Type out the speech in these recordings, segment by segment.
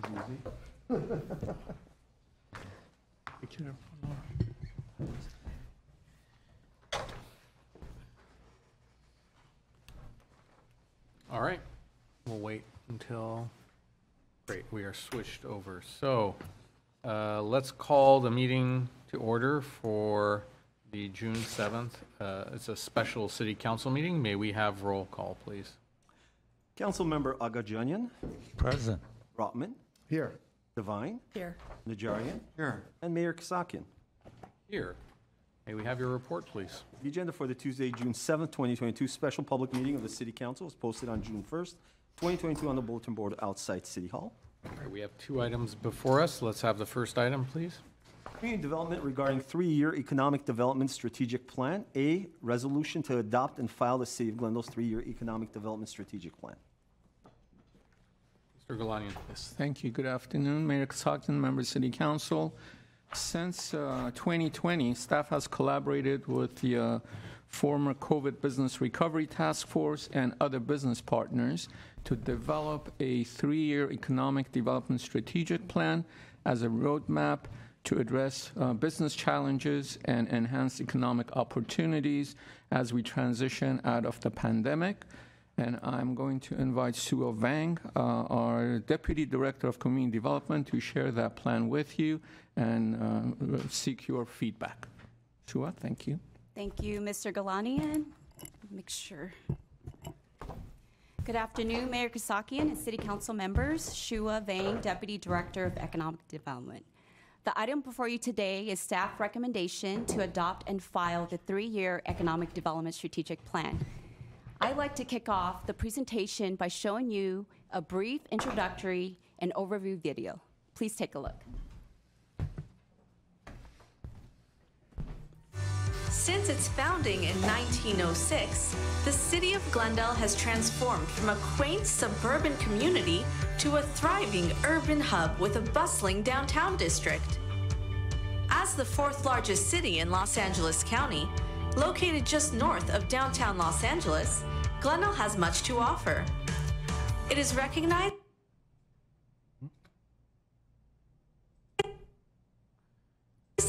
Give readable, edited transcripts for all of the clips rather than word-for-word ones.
Easy. Be careful. All right, we'll wait until, great, we are switched over. So let's call the meeting to order for the June 7th. It's a special city council meeting. May we have roll call, please? Councilmember Agajanian, Present. Rotman, Here. Devine, Here. Najarian, Here. and Mayor Kasakian. Here. May we have your report, please? The agenda for the Tuesday, June 7th, 2022 special public meeting of the City Council was posted on June 1st, 2022 on the bulletin board outside City Hall. All right, we have 2 items before us. Let's have the first item, please. Community development regarding 3-year economic development strategic plan. A, resolution to adopt and file the City of Glendale's 3-year economic development strategic plan. Mr. Galanian. Yes, thank you. Good afternoon, Mayor Kasakian, members of City Council. Since 2020, staff has collaborated with the former COVID Business Recovery Task Force and other business partners to develop a 3-year economic development strategic plan as a roadmap to address business challenges and enhance economic opportunities as we transition out of the pandemic. And I'm going to invite Sue Vang, our Deputy Director of Community Development, to share that plan with you and seek your feedback. Sue, thank you. Thank you, Mr. Galanian. Make sure. Good afternoon, Mayor Kasakian and City Council members. Shua Vang, Deputy Director of Economic Development. The item before you today is staff recommendation to adopt and file the 3-year Economic Development Strategic Plan. I'd like to kick off the presentation by showing you a brief introductory and overview video. Please take a look. Since its founding in 1906, the City of Glendale has transformed from a quaint suburban community to a thriving urban hub with a bustling downtown district. As the 4th largest city in Los Angeles County, located just north of downtown Los Angeles, Glendale has much to offer. It is recognized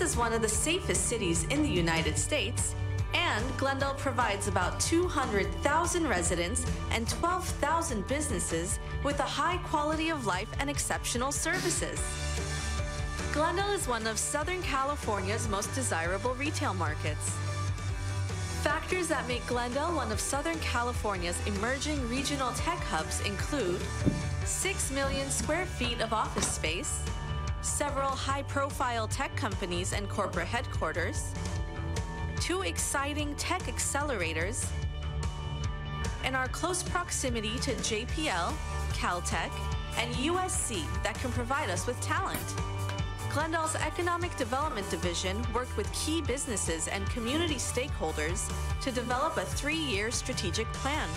as one of the safest cities in the United States, and Glendale provides about 200,000 residents and 12,000 businesses with a high quality of life and exceptional services. Glendale is one of Southern California's most desirable retail markets. Factors that make Glendale one of Southern California's emerging regional tech hubs include 6 million square feet of office space, several high-profile tech companies and corporate headquarters, 2 exciting tech accelerators, and our close proximity to JPL, Caltech, and USC that can provide us with talent. Glendale's Economic Development Division worked with key businesses and community stakeholders to develop a 3-year strategic plan.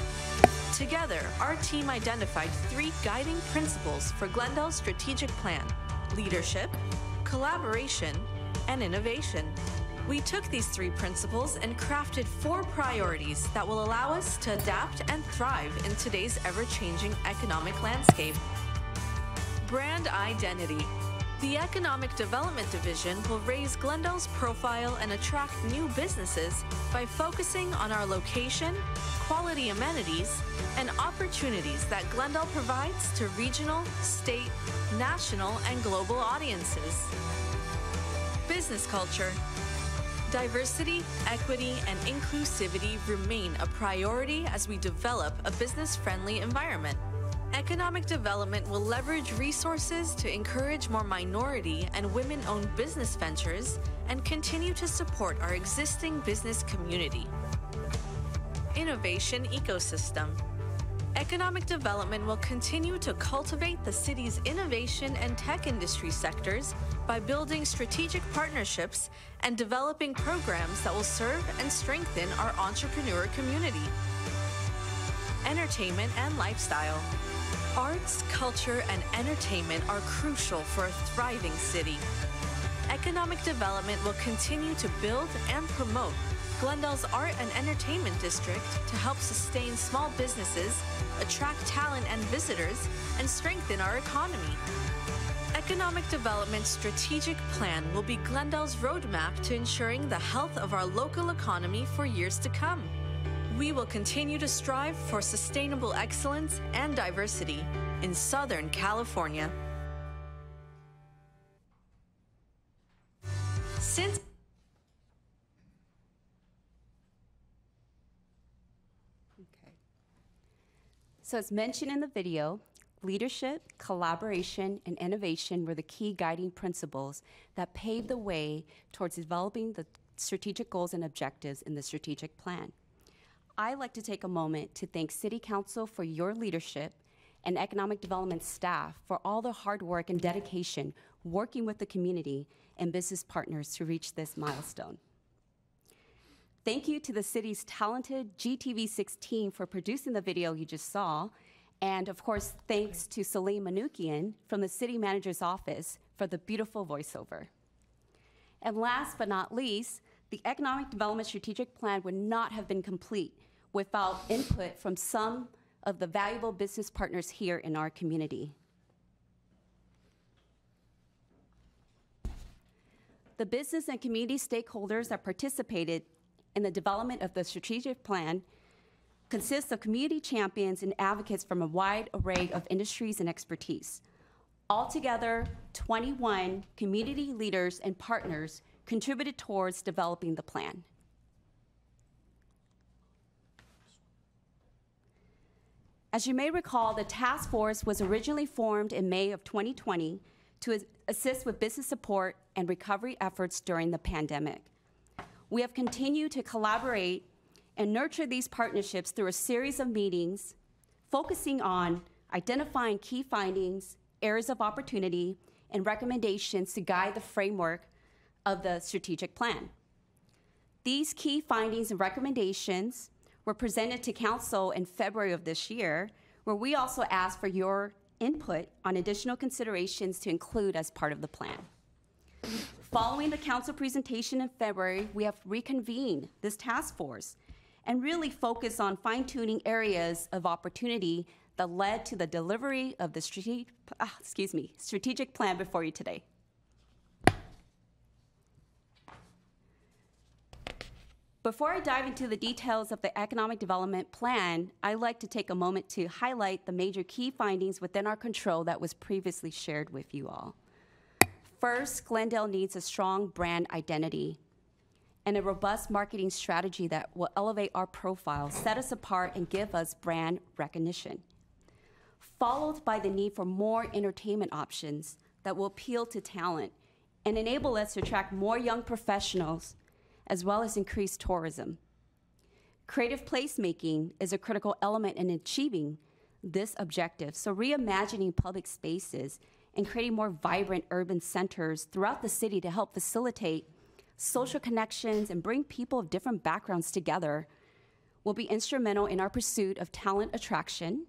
Together, our team identified 3 guiding principles for Glendale's strategic plan: leadership, collaboration, and innovation. We took these 3 principles and crafted 4 priorities that will allow us to adapt and thrive in today's ever-changing economic landscape. Brand identity. The Economic Development Division will raise Glendale's profile and attract new businesses by focusing on our location, quality amenities, and opportunities that Glendale provides to regional, state, national, and global audiences. Business culture. Diversity, equity, and inclusivity remain a priority as we develop a business-friendly environment. Economic development will leverage resources to encourage more minority and women-owned business ventures and continue to support our existing business community. Innovation ecosystem. Economic development will continue to cultivate the city's innovation and tech industry sectors by building strategic partnerships and developing programs that will serve and strengthen our entrepreneur community. Entertainment and lifestyle. Arts, culture, and entertainment are crucial for a thriving city. Economic development will continue to build and promote Glendale's art and entertainment district to help sustain small businesses, attract talent and visitors, and strengthen our economy. Economic Development Strategic Plan will be Glendale's roadmap to ensuring the health of our local economy for years to come. We will continue to strive for sustainable excellence and diversity in Southern California. Since So as mentioned in the video, leadership, collaboration, and innovation were the key guiding principles that paved the way towards developing the strategic goals and objectives in the strategic plan. I'd like to take a moment to thank City Council for your leadership and Economic Development staff for all the hard work and dedication working with the community and business partners to reach this milestone. Thank you to the city's talented GTV6 team for producing the video you just saw. And of course, thanks to Salim Manukian from the city manager's office for the beautiful voiceover. And last but not least, the Economic Development Strategic Plan would not have been complete without input from some of the valuable business partners here in our community. The business and community stakeholders that participated in the development of the strategic plan consists of community champions and advocates from a wide array of industries and expertise. Altogether, 21 community leaders and partners contributed towards developing the plan. As you may recall, the task force was originally formed in May of 2020 to assist with business support and recovery efforts during the pandemic. We have continued to collaborate and nurture these partnerships through a series of meetings focusing on identifying key findings, areas of opportunity, and recommendations to guide the framework of the strategic plan. These key findings and recommendations were presented to Council in February of this year, where we also asked for your input on additional considerations to include as part of the plan. Following the Council presentation in February, we have reconvened this task force and really focused on fine-tuning areas of opportunity that led to the delivery of the strategic plan before you today. Before I dive into the details of the economic development plan, I'd like to take a moment to highlight the major key findings within our control that was previously shared with you all. First, Glendale needs a strong brand identity and a robust marketing strategy that will elevate our profile, set us apart, and give us brand recognition. Followed by the need for more entertainment options that will appeal to talent and enable us to attract more young professionals, as well as increase tourism. Creative placemaking is a critical element in achieving this objective, so reimagining public spaces and creating more vibrant urban centers throughout the city to help facilitate social connections and bring people of different backgrounds together will be instrumental in our pursuit of talent attraction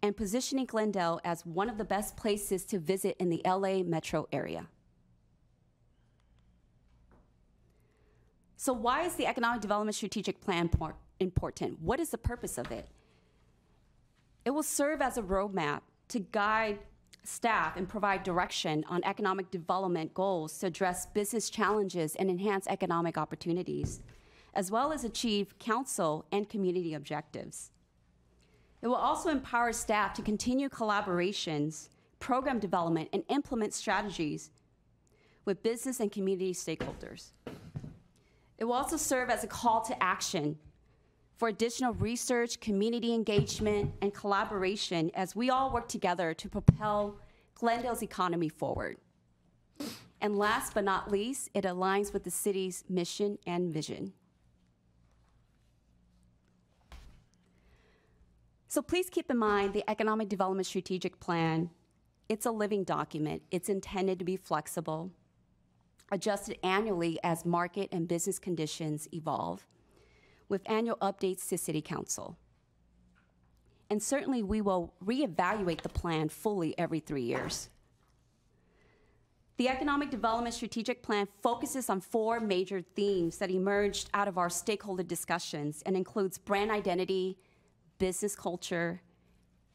and positioning Glendale as one of the best places to visit in the LA metro area. So why is the Economic Development Strategic Plan important? What is the purpose of it? It will serve as a roadmap to guide staff and provide direction on economic development goals to address business challenges and enhance economic opportunities, as well as achieve council and community objectives. It will also empower staff to continue collaborations, program development, and implement strategies with business and community stakeholders. It will also serve as a call to action for additional research, community engagement, and collaboration as we all work together to propel Glendale's economy forward. And last but not least, it aligns with the city's mission and vision. So please keep in mind the Economic Development Strategic Plan. It's a living document. It's intended to be flexible, adjusted annually as market and business conditions evolve, with annual updates to City Council. And certainly we will reevaluate the plan fully every 3 years. The Economic Development Strategic Plan focuses on 4 major themes that emerged out of our stakeholder discussions and includes brand identity, business culture,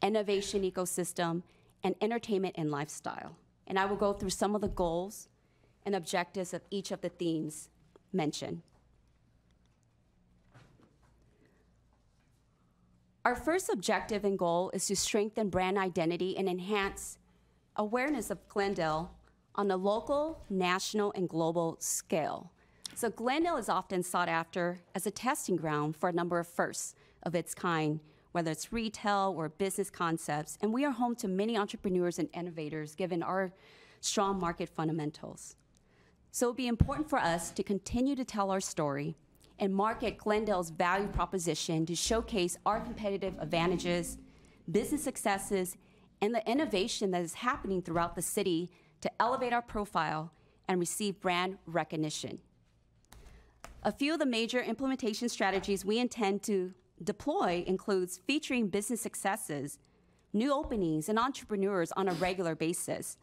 innovation ecosystem, and entertainment and lifestyle. and I will go through some of the goals and objectives of each of the themes mentioned. Our first objective and goal is to strengthen brand identity and enhance awareness of Glendale on a local, national, and global scale. So Glendale is often sought after as a testing ground for a number of firsts of its kind, whether it's retail or business concepts, and we are home to many entrepreneurs and innovators given our strong market fundamentals. So it will be important for us to continue to tell our story and market Glendale's value proposition to showcase our competitive advantages, business successes, and the innovation that is happening throughout the city to elevate our profile and receive brand recognition. A few of the major implementation strategies we intend to deploy includes featuring business successes, new openings, and entrepreneurs on a regular basis.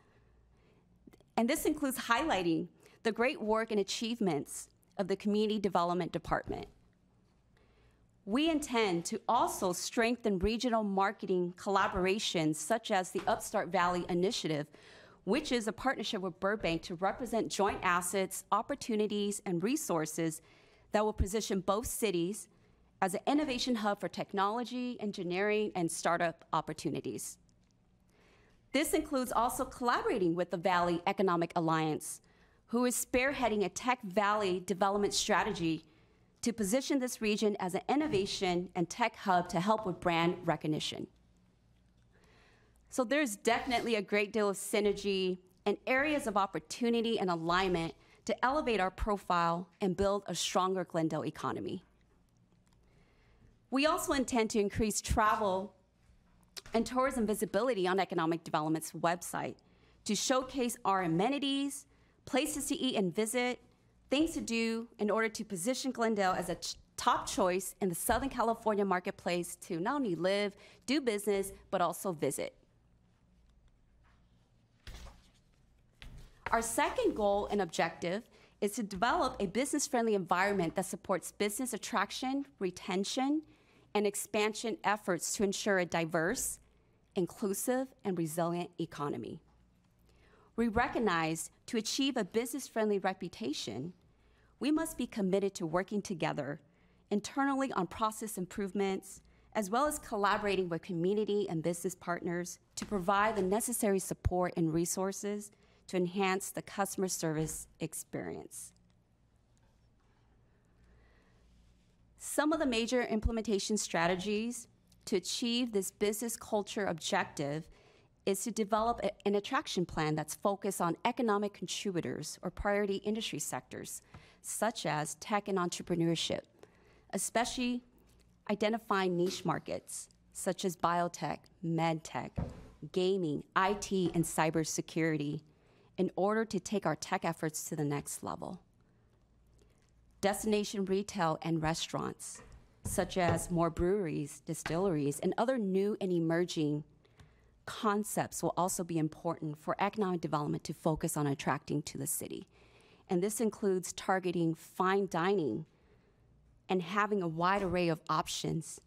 And this includes highlighting the great work and achievements of the Community Development Department. We intend to also strengthen regional marketing collaborations such as the Upstart Valley Initiative, which is a partnership with Burbank to represent joint assets, opportunities, and resources that will position both cities as an innovation hub for technology, engineering, and startup opportunities. This includes also collaborating with the Valley Economic Alliance, who is spearheading a Tech Valley development strategy to position this region as an innovation and tech hub to help with brand recognition. So there's definitely a great deal of synergy and areas of opportunity and alignment to elevate our profile and build a stronger Glendale economy. We also intend to increase travel and tourism visibility on Economic Development's website to showcase our amenities, places to eat and visit, things to do in order to position Glendale as a top choice in the Southern California marketplace to not only live, do business, but also visit. Our second goal and objective is to develop a business-friendly environment that supports business attraction, retention, and expansion efforts to ensure a diverse, inclusive, and resilient economy. We recognize to achieve a business-friendly reputation, we must be committed to working together internally on process improvements, as well as collaborating with community and business partners to provide the necessary support and resources to enhance the customer service experience. Some of the major implementation strategies to achieve this business culture objective is to develop an attraction plan that's focused on economic contributors or priority industry sectors, such as tech and entrepreneurship, especially identifying niche markets, such as biotech, medtech, gaming, IT, and cybersecurity, in order to take our tech efforts to the next level. Destination retail and restaurants, such as more breweries, distilleries, and other new and emerging concepts will also be important for economic development to focus on attracting to the city. And this includes targeting fine dining and having a wide array of options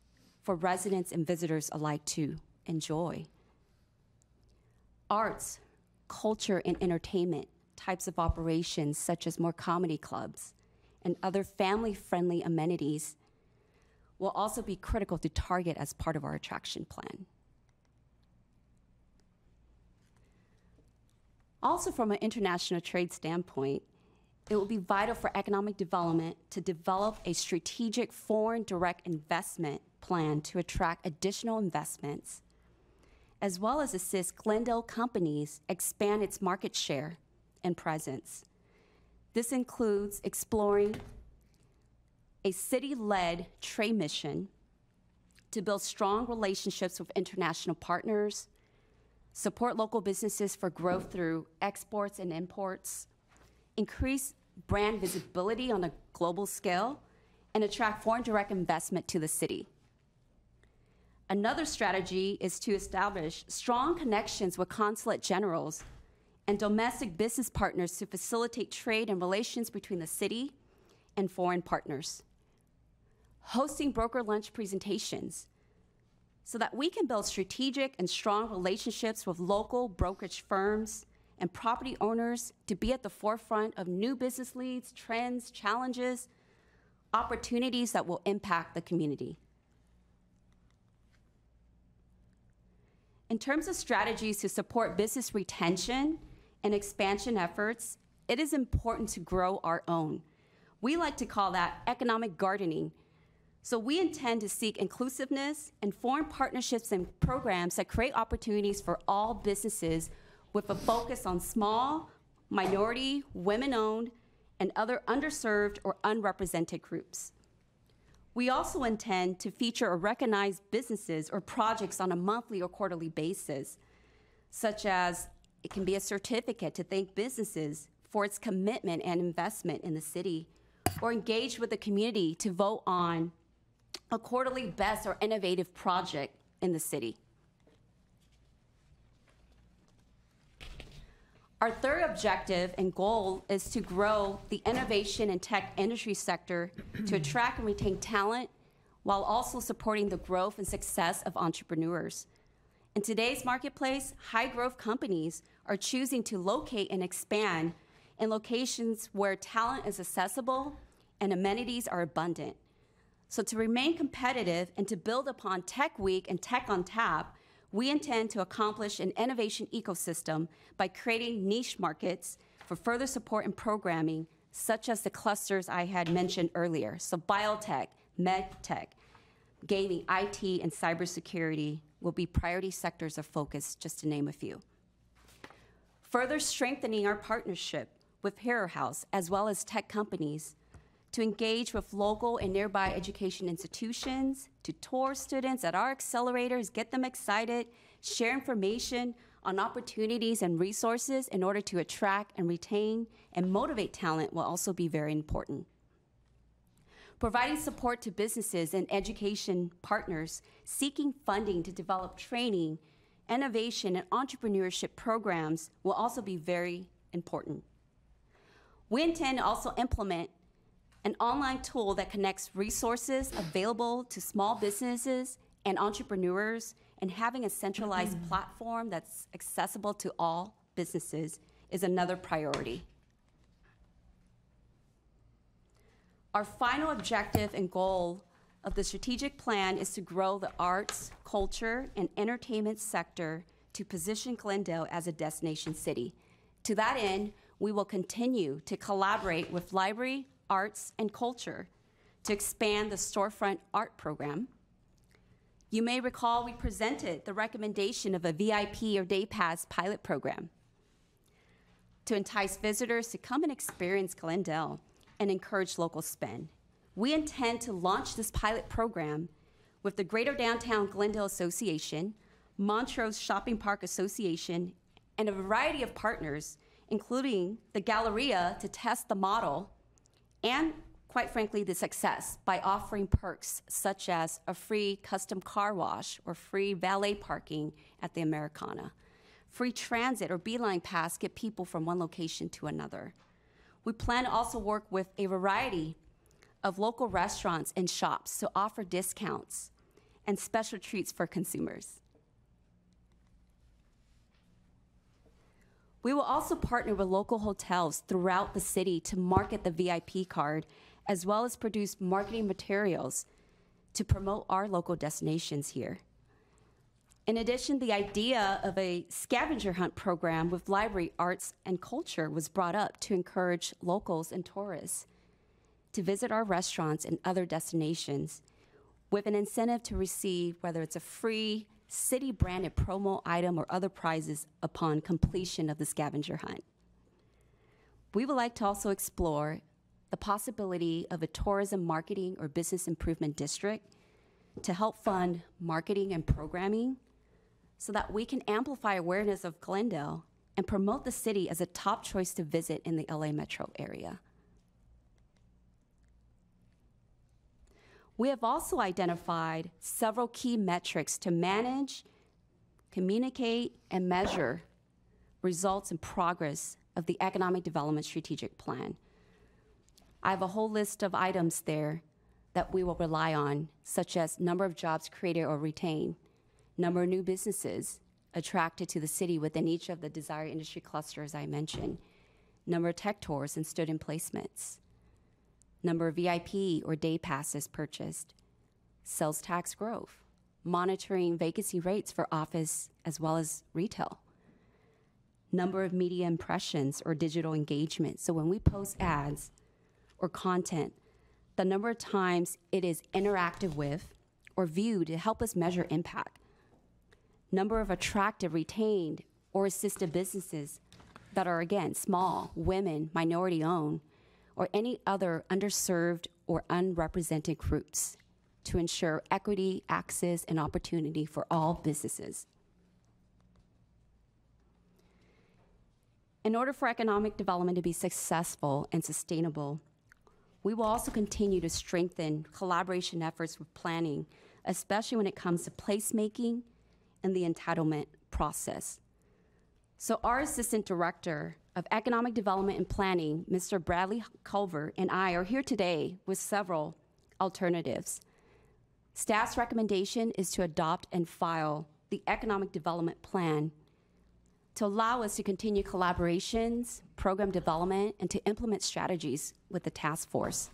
for residents and visitors alike to enjoy. Arts, culture, and entertainment types of operations, such as more comedy clubs and other family-friendly amenities, will also be critical to target as part of our attraction plan. Also, from an international trade standpoint, it will be vital for economic development to develop a strategic foreign direct investment plan to attract additional investments, as well as assist Glendale companies expand its market share and presence. This includes exploring a city-led trade mission to build strong relationships with international partners, support local businesses for growth through exports and imports, increase brand visibility on a global scale, and attract foreign direct investment to the city. Another strategy is to establish strong connections with consulate generals and domestic business partners to facilitate trade and relations between the city and foreign partners. Hosting broker lunch presentations so that we can build strategic and strong relationships with local brokerage firms and property owners to be at the forefront of new business leads, trends, challenges, opportunities that will impact the community. In terms of strategies to support business retention and expansion efforts, it is important to grow our own. We like to call that economic gardening. So we intend to seek inclusiveness and form partnerships and programs that create opportunities for all businesses with a focus on small, minority, women-owned, and other underserved or unrepresented groups. We also intend to feature or recognize businesses or projects on a monthly or quarterly basis, such as it can be a certificate to thank businesses for its commitment and investment in the city, or engage with the community to vote on a quarterly best or innovative project in the city. Our third objective and goal is to grow the innovation and tech industry sector to attract and retain talent while also supporting the growth and success of entrepreneurs. In today's marketplace, high-growth companies are choosing to locate and expand in locations where talent is accessible and amenities are abundant. So to remain competitive and to build upon Tech Week and Tech on Tap, we intend to accomplish an innovation ecosystem by creating niche markets for further support and programming, such as the clusters I had mentioned earlier. So biotech, medtech, gaming, IT, and cybersecurity will be priority sectors of focus, just to name a few. Further strengthening our partnership with Hero House, as well as tech companies, to engage with local and nearby education institutions, to tour students at our accelerators, get them excited, share information on opportunities and resources in order to attract and retain and motivate talent will also be very important. Providing support to businesses and education partners seeking funding to develop training, innovation, and entrepreneurship programs will also be very important. We intend to also implement an online tool that connects resources available to small businesses and entrepreneurs, and having a centralized platform that's accessible to all businesses is another priority. Our final objective and goal of the strategic plan is to grow the arts, culture, and entertainment sector to position Glendale as a destination city. To that end, we will continue to collaborate with library, arts, and culture to expand the storefront art program. You may recall we presented the recommendation of a VIP or day pass pilot program to entice visitors to come and experience Glendale and encourage local spend. We intend to launch this pilot program with the Greater Downtown Glendale Association, Montrose Shopping Park Association, and a variety of partners, including the Galleria, to test the model and, quite frankly, the success by offering perks such as a free custom car wash or free valet parking at the Americana, free transit or Beeline Pass get people from one location to another. We plan to also work with a variety of local restaurants and shops to offer discounts and special treats for consumers. We will also partner with local hotels throughout the city to market the VIP card, as well as produce marketing materials to promote our local destinations here. In addition, the idea of a scavenger hunt program with library, arts, and culture was brought up to encourage locals and tourists to visit our restaurants and other destinations with an incentive to receive, whether it's a free city-branded promo item or other prizes upon completion of the scavenger hunt. We would like to also explore the possibility of a tourism marketing or business improvement district to help fund marketing and programming so that we can amplify awareness of Glendale and promote the city as a top choice to visit in the LA metro area. We have also identified several key metrics to manage, communicate, and measure results and progress of the Economic Development Strategic Plan. I have a whole list of items there that we will rely on, such as number of jobs created or retained, number of new businesses, attracted to the city within each of the desired industry clusters I mentioned, number of tech tours and student placements, number of VIP or day passes purchased, sales tax growth, monitoring vacancy rates for office as well as retail, number of media impressions or digital engagement. So when we post ads or content, the number of times it is interacted with or viewed to help us measure impact, number of attractive, retained, or assisted businesses that are, again, small, women, minority-owned, or any other underserved or unrepresented groups to ensure equity, access, and opportunity for all businesses. In order for economic development to be successful and sustainable, we will also continue to strengthen collaboration efforts with planning, especially when it comes to placemaking and the entitlement process. So our Assistant Director of Economic Development and Planning, Mr. Bradley Culver, and I are here today with several alternatives. Staff's recommendation is to adopt and file the Economic Development Plan to allow us to continue collaborations, program development, and to implement strategies with the task force.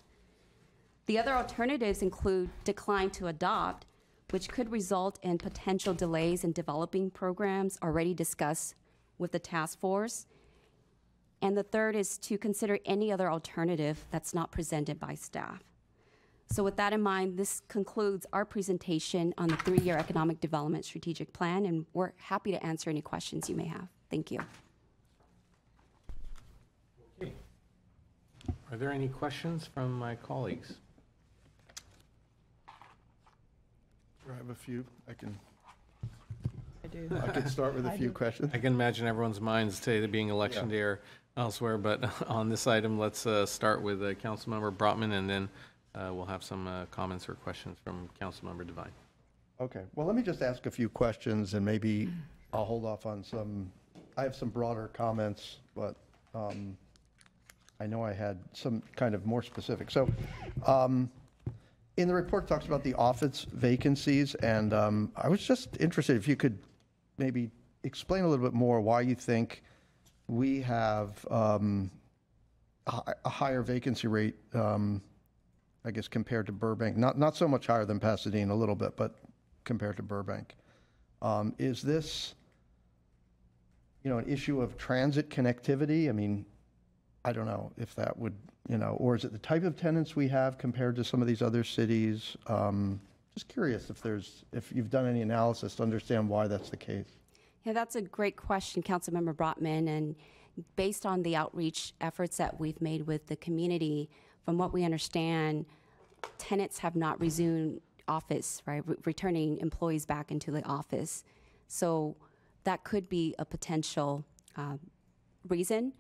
The other alternatives include decline to adopt, which could result in potential delays in developing programs already discussed with the task force. And the third is to consider any other alternative that's not presented by staff. So with that in mind, this concludes our presentation on the 3-year Economic Development Strategic Plan, and we're happy to answer any questions you may have. Thank you. Okay. Are there any questions from my colleagues? I have a few. I can I do. start with a few questions. I can imagine everyone's minds today being election day or elsewhere, but on this item, let's start with Councilmember Brotman, and then we'll have some comments or questions from Councilmember Devine. Okay. Well, let me just ask a few questions, and maybe I'll hold off on some. I have some broader comments, but I know I had some kind of more specific. So, in the report, it talks about the office vacancies, and I was just interested if you could maybe explain a little bit more why you think we have a higher vacancy rate, I guess, compared to Burbank. Not so much higher than Pasadena, a little bit, but compared to Burbank. Is this, an issue of transit connectivity? I mean, I don't know if that would, or is it the type of tenants we have compared to some of these other cities? Just curious if you've done any analysis to understand why that's the case. Yeah, that's a great question, Councilmember Brotman. And based on the outreach efforts that we've made with the community, from what we understand, tenants have not resumed office, right? Returning employees back into the office. So that could be a potential reason.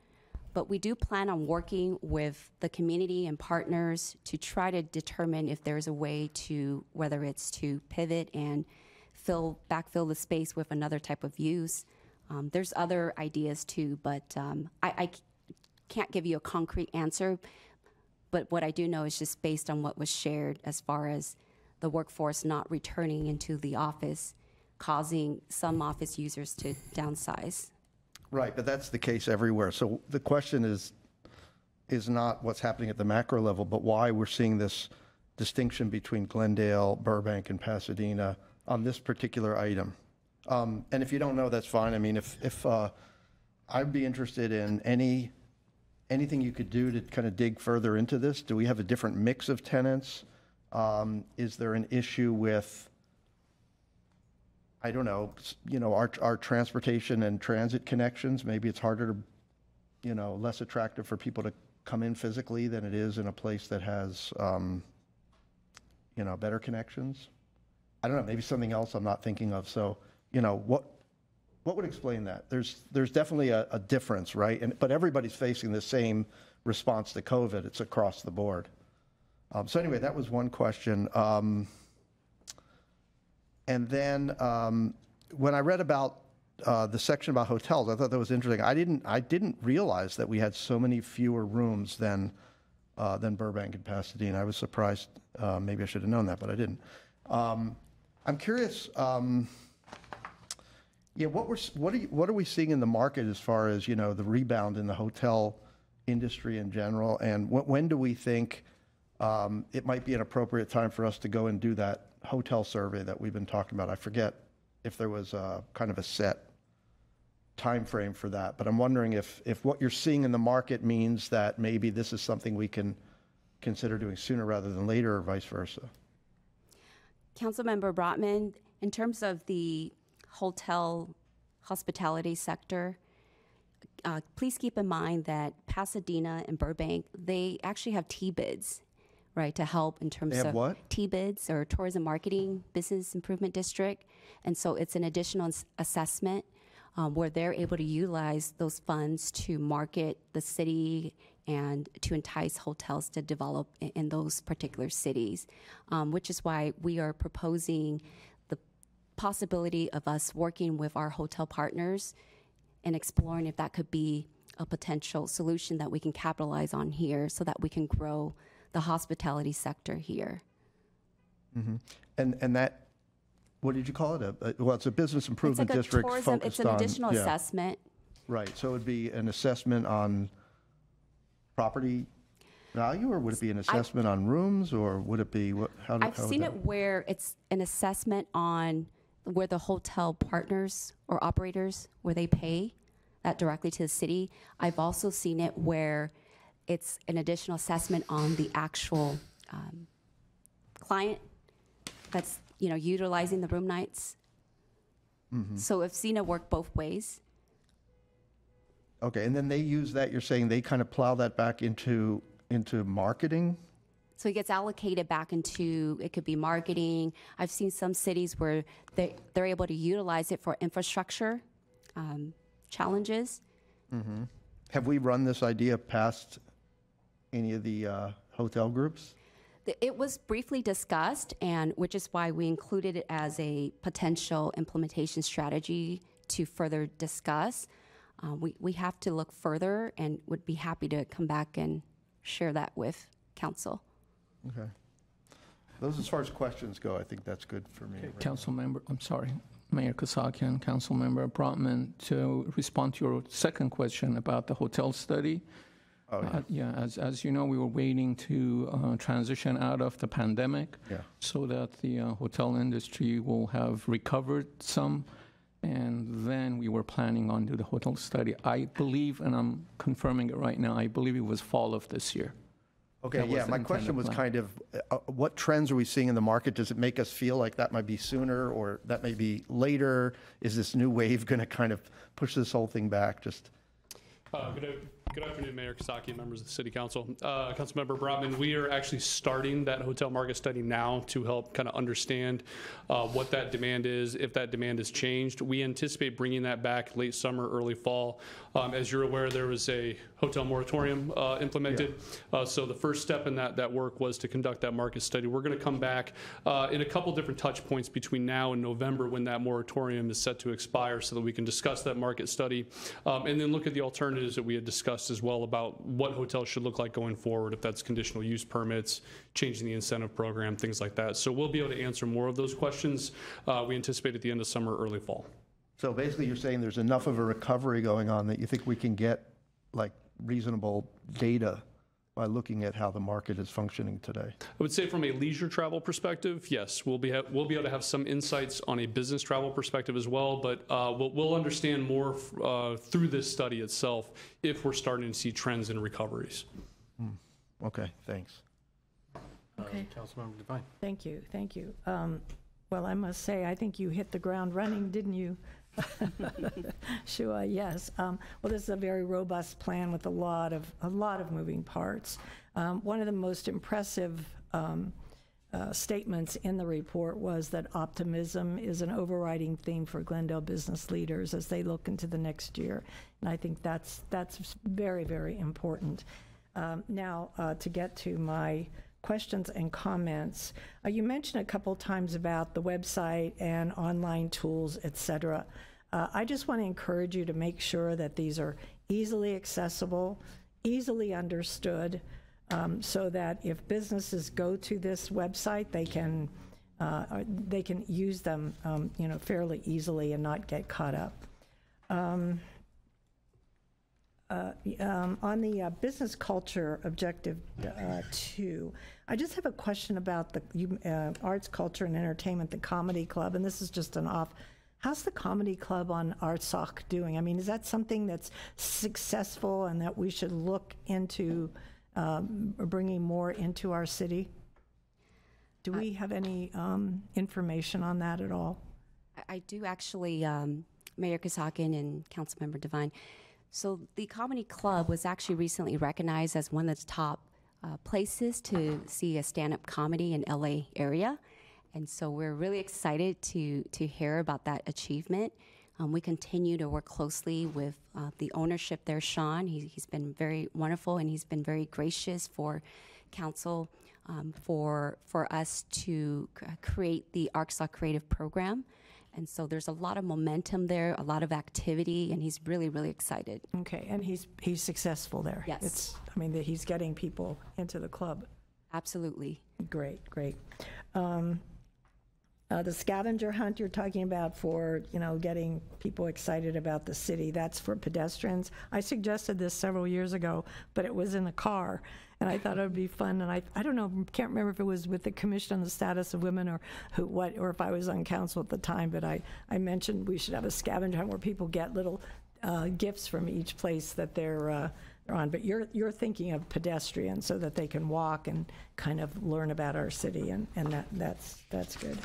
But we do plan on working with the community and partners to try to determine if there's a way to, whether it's to pivot and backfill the space with another type of use. There's other ideas too, but I can't give you a concrete answer. But what I do know is just based on what was shared as far as the workforce not returning into the office, causing some office users to downsize. Right, but that's the case everywhere. So the question is not what's happening at the macro level, but why we're seeing this distinction between Glendale, Burbank, and Pasadena on this particular item. And if you don't know, that's fine. I mean, if I'd be interested in anything you could do to kind of dig further into this. Do we have a different mix of tenants? Is there an issue with, I don't know, our transportation and transit connections? Maybe it's harder to, less attractive for people to come in physically than it is in a place that has, better connections. I don't know, maybe something else I'm not thinking of. So, what would explain that? There's definitely a difference, right? But everybody's facing the same response to COVID. It's across the board. So anyway, that was one question. And then when I read about the section about hotels, I thought that was interesting. I didn't realize that we had so many fewer rooms than Burbank and Pasadena. I was surprised. Maybe I should have known that, but I didn't. I'm curious. Yeah, what are we seeing in the market as far as, the rebound in the hotel industry in general? And when do we think it might be an appropriate time for us to go and do that hotel survey that we've been talking about? I forget if there was kind of a set time frame for that, but I'm wondering if what you're seeing in the market means that maybe this is something we can consider doing sooner rather than later, or vice versa. Councilmember Brotman, in terms of the hotel hospitality sector, please keep in mind that Pasadena and Burbank, they actually have T-bids, right, to help in terms They have of what? T-bids, or Tourism Marketing Business Improvement District. And so it's an additional assessment where they're able to utilize those funds to market the city and to entice hotels to develop in those particular cities, which is why we are proposing the possibility of us working with our hotel partners and exploring if that could be a potential solution that we can capitalize on here so that we can grow the hospitality sector here. Mm-hmm. And that, what did you call it? Well, it's a business improvement It's like a district tourism, focused it's an on- additional yeah. assessment. Right, so it would be an assessment on property value, or would it be an assessment on rooms, or would it be, I've seen it where it's an assessment on where the hotel partners or operators, where they pay that directly to the city. I've also seen it where it's an additional assessment on the actual client that's utilizing the room nights. Mm-hmm. So I've seen it work both ways. Okay, and then they use that, you're saying they kind of plow that back into marketing? So it gets allocated back into, it could be marketing. I've seen some cities where they're able to utilize it for infrastructure challenges. Mm-hmm. Have we run this idea past any of the hotel groups? It was briefly discussed, and which is why we included it as a potential implementation strategy to further discuss. We have to look further and would be happy to come back and share that with council. Okay. Those, as far as questions go, I think that's good for me. right now. Council member, I'm sorry, Mayor Kasakian, Council Member Brotman, to respond to your second question about the hotel study. Oh, yeah. As you know, we were waiting to transition out of the pandemic Yeah. so that the hotel industry will have recovered some, and then we were planning on do the hotel study. I believe, and I'm confirming it right now, I believe it was fall of this year. Okay, That was yeah, the my question intended was plan. kind of, what trends are we seeing in the market? Does it make us feel like that might be sooner, or that may be later? Is this new wave going to kind of push this whole thing back? Just Good afternoon, Mayor Kasaki and members of the City Council. Councilmember Brotman, we are actually starting that hotel market study now to help kind of understand what that demand is, if that demand has changed. We anticipate bringing that back late summer, early fall. As you're aware, there was a hotel moratorium implemented. So the first step in that work was to conduct that market study. We're going to come back in a couple different touch points between now and November when that moratorium is set to expire so that we can discuss that market study and then look at the alternatives that we had discussed as well about what hotels should look like going forward, if that's conditional use permits, changing the incentive program, things like that. So we'll be able to answer more of those questions. We anticipate at the end of summer, early fall. so basically, you're saying there's enough of a recovery going on that you think we can get like reasonable data by looking at how the market is functioning today? I would say from a leisure travel perspective, yes, we'll be able to have some insights on a business travel perspective as well, but we'll understand more through this study itself if we're starting to see trends in recoveries. Okay, thanks. Okay. Councilmember Devine. Thank you, thank you. Well, I must say, I think you hit the ground running, didn't you? Sure, yes. Well, this is a very robust plan with a lot of moving parts. One of the most impressive statements in the report was that optimism is an overriding theme for Glendale business leaders as they look into the next year, and I think that's very, very important. Now, to get to my questions and comments, you mentioned a couple times about the website and online tools, et cetera. I just want to encourage you to make sure that these are easily accessible, easily understood, so that if businesses go to this website, they can they can use them, fairly easily and not get caught up. On the business culture objective 2, I just have a question about the arts, culture, and entertainment, the comedy club, and this is just an off. How's the comedy club on ARTSOC doing? I mean, is that something that's successful and that we should look into bringing more into our city? Do we have any information on that at all? I do actually, Mayor Kasakian and Councilmember Devine. So the Comedy Club was actually recently recognized as one of the top places to see a stand-up comedy in LA area. And so we're really excited to hear about that achievement. We continue to work closely with the ownership there, Sean. He's been very wonderful, and he's been very gracious for council for us to create the ARCSOC Creative Program. And so there's a lot of momentum there, a lot of activity, and he's really, really excited. Okay, and he's successful there. Yes. He's getting people into the club. Absolutely. Great. The scavenger hunt you're talking about for, getting people excited about the city, that's for pedestrians. I suggested this several years ago, but it was in a car, and I thought it would be fun. And I don't know, can't remember if it was with the Commission on the Status of Women or or if I was on council at the time, but I mentioned we should have a scavenger hunt where people get little gifts from each place that they're on. But you're thinking of pedestrians so that they can walk and kind of learn about our city, and that's good.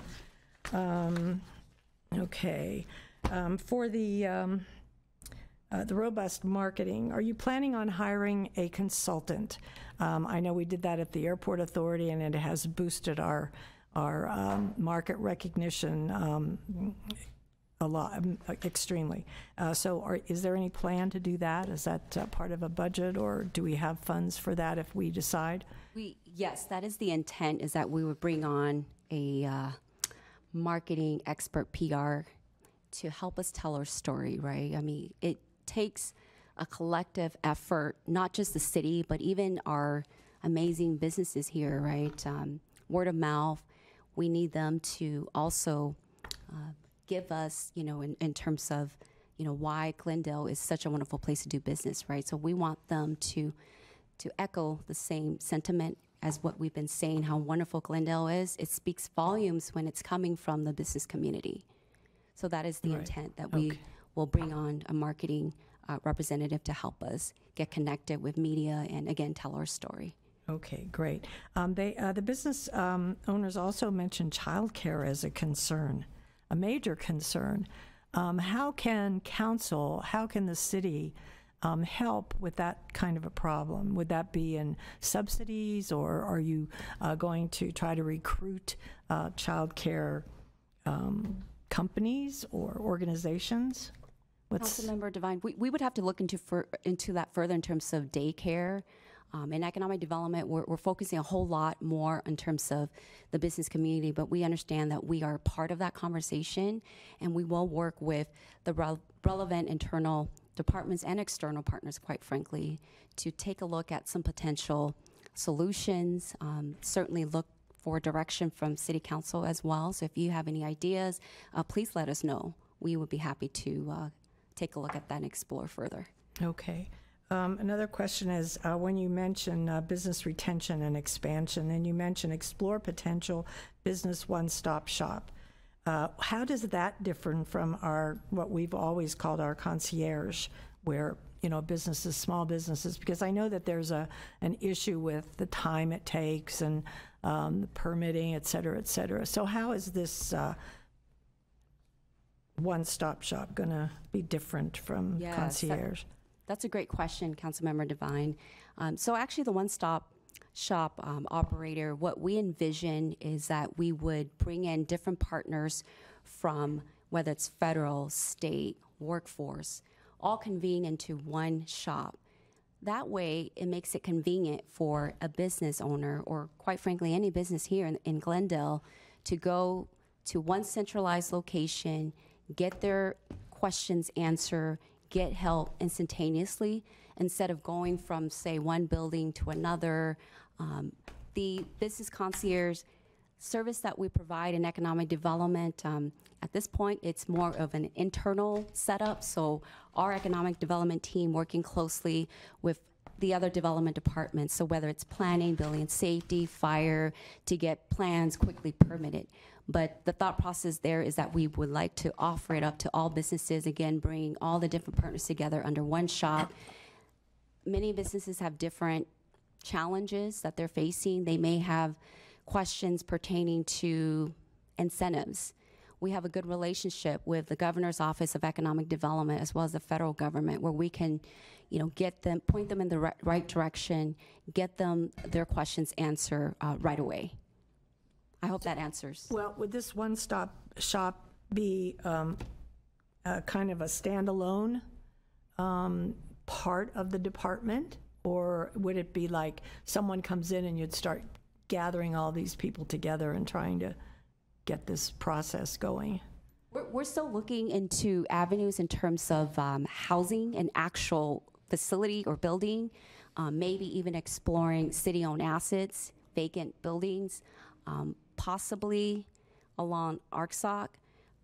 Okay. For the robust marketing, are you planning on hiring a consultant? I know we did that at the Airport Authority, and it has boosted our market recognition a lot, extremely. Is there any plan to do that? Is that part of a budget, or do we have funds for that if we decide? Yes, that is the intent, is that we would bring on a marketing expert PR to help us tell our story, right? I mean, it takes a collective effort, not just the city, but even our amazing businesses here, right? Word of mouth, we need them to also give us, in terms of, why Glendale is such a wonderful place to do business, right? So we want them to echo the same sentiment as what we've been saying, how wonderful Glendale is. It speaks volumes when it's coming from the business community. So that is the intent, that we will bring on a marketing representative to help us get connected with media and, again, tell our story. Okay, great. The business owners also mentioned childcare as a concern, a major concern. How can the city help with that kind of a problem? Would that be in subsidies, or are you going to try to recruit childcare companies or organizations? Councilmember Devine, we would have to look into that further in terms of daycare. In economic development, we're focusing a whole lot more in terms of the business community, but we understand that we are part of that conversation, and we will work with the relevant internal departments and external partners, quite frankly, to take a look at some potential solutions. Certainly look for direction from City Council as well. So if you have any ideas, please let us know. We would be happy to take a look at that and explore further. Okay. Another question is, when you mention business retention and expansion, and you mention explore potential business one-stop shop, how does that differ from what we've always called our concierge, where businesses, small businesses? Because I know that there's an issue with the time it takes and the permitting, et cetera, et cetera. So how is this one-stop shop going to be different from concierge? That's a great question, Councilmember Devine. So actually the one-stop shop operator, what we envision is that we would bring in different partners from, whether it's federal, state, workforce, all convene into one shop. That way, it makes it convenient for a business owner, or quite frankly, any business here in Glendale, to go to one centralized location, get their questions answered, get help instantaneously, instead of going from, say, one building to another. The business concierge service that we provide in economic development, at this point, it's more of an internal setup. So our economic development team working closely with the other development departments. So whether it's planning, building and safety, fire, to get plans quickly permitted. But the thought process there is that we would like to offer it up to all businesses, again, bringing all the different partners together under one shop. Many businesses have different challenges that they're facing. They may have questions pertaining to incentives. We have a good relationship with the Governor's Office of Economic Development as well as the federal government, where we can, get them, point them in the right direction, get them their questions answered right away. I hope that answers. Well, would this one-stop shop be kind of a standalone part of the department? Or would it be like someone comes in and you'd start gathering all these people together and trying to get this process going? We're still looking into avenues in terms of housing, an actual facility or building, maybe even exploring city-owned assets, vacant buildings, possibly along ARCSOC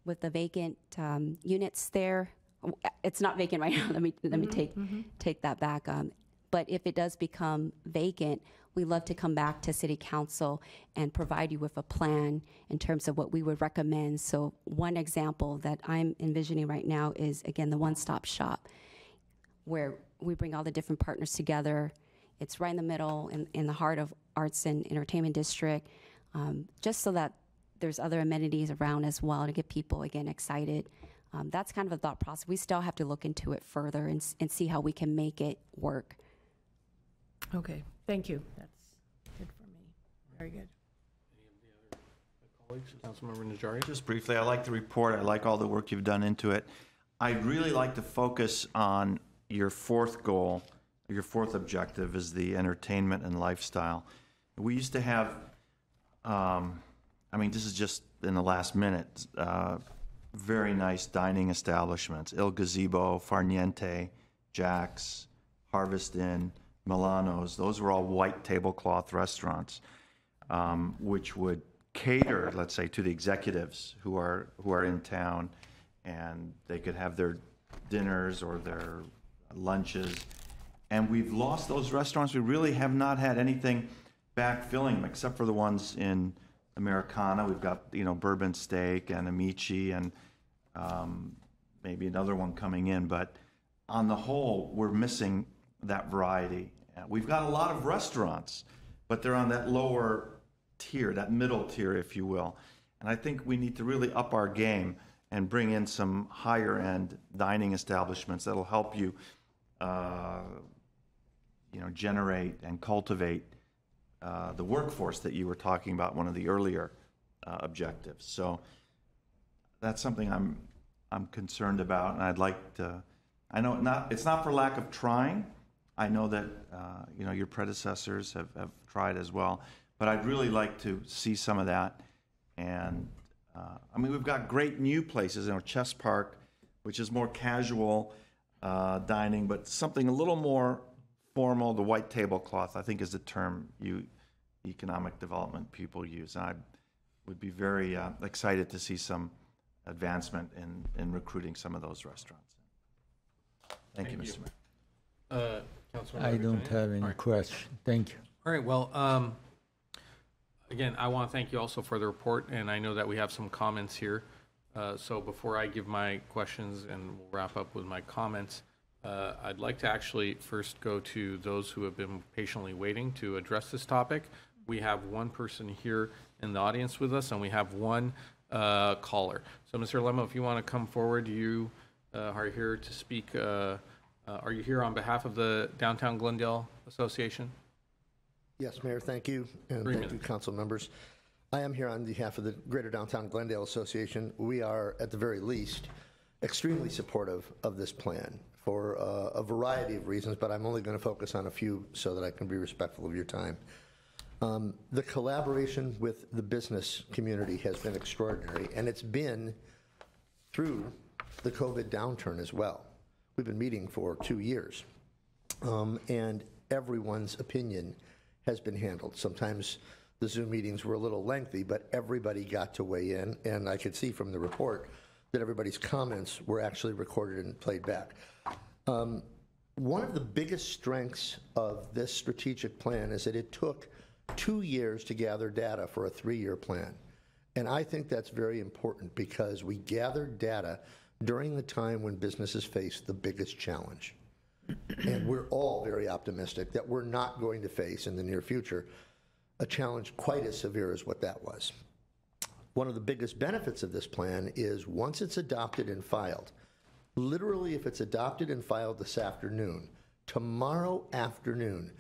with the vacant units there. It's not vacant right now. Let me take that back. But if it does become vacant, we love to come back to City Council and provide you with a plan in terms of what we would recommend. So one example that I'm envisioning right now is, again, the one-stop shop, where we bring all the different partners together. It's right in the middle, in the heart of Arts and Entertainment District, just so that there's other amenities around as well to get people, again, excited. That's kind of a thought process. We still have to look into it further and see how we can make it work. Okay, thank you. That's good for me. Very good. Colleagues, Councilmember Najarian? Just briefly, I like the report. I like all the work you've done into it. I'd really like to focus on your fourth goal. Your fourth objective is the entertainment and lifestyle. We used to have, this is just in the last minute, very nice dining establishments, Il Gazebo, Farniente, Jack's, Harvest Inn, Milano's. Those were all white tablecloth restaurants, which would cater, let's say, to the executives who are in town, and they could have their dinners or their lunches. And we've lost those restaurants. We really have not had anything backfilling them, except for the ones in Americana. We've got, Bourbon Steak and Amici and maybe another one coming in. But on the whole, we're missing that variety. We've got a lot of restaurants, but they're on that lower tier, that middle tier, if you will. And I think we need to really up our game and bring in some higher-end dining establishments that'll help you, generate and cultivate the workforce that you were talking about, one of the earlier objectives. So that's something I'm concerned about, and I'd like to. I know it's not for lack of trying. I know that your predecessors have tried as well, but I'd really like to see some of that. And we've got great new places, Chess Park, which is more casual dining, but something a little more formal. The white tablecloth, I think, is the term economic development people use. And I would be very excited to see some advancement in recruiting some of those restaurants. Thank you, Mr. Mayor. I don't have any question. Thank you. All right, well, again, I want to thank you also for the report, and I know that we have some comments here. So before I give my questions and we'll wrap up with my comments, I'd like to actually first go to those who have been patiently waiting to address this topic. We have one person here in the audience with us, and we have one caller. So, Mr. Lemo, if you want to come forward, you are here to speak. Are you here on behalf of the Downtown Glendale Association? Yes, Mayor, thank you, and thank you, council members. I am here on behalf of the Greater Downtown Glendale Association. We are, at the very least, extremely supportive of this plan for a variety of reasons, but I'm only going to focus on a few so that I can be respectful of your time. The collaboration with the business community has been extraordinary, and it's been through the COVID downturn as well. We've been meeting for 2 years, and everyone's opinion has been handled. Sometimes the Zoom meetings were a little lengthy, but everybody got to weigh in, and I could see from the report that everybody's comments were actually recorded and played back. One of the biggest strengths of this strategic plan is that it took 2 years to gather data for a 3-year plan. And I think that's very important because we gathered data during the time when businesses faced the biggest challenge. And we're all very optimistic that we're not going to face in the near future a challenge quite as severe as what that was. One of the biggest benefits of this plan is once it's adopted and filed, literally if it's adopted and filed this afternoon, tomorrow afternoon,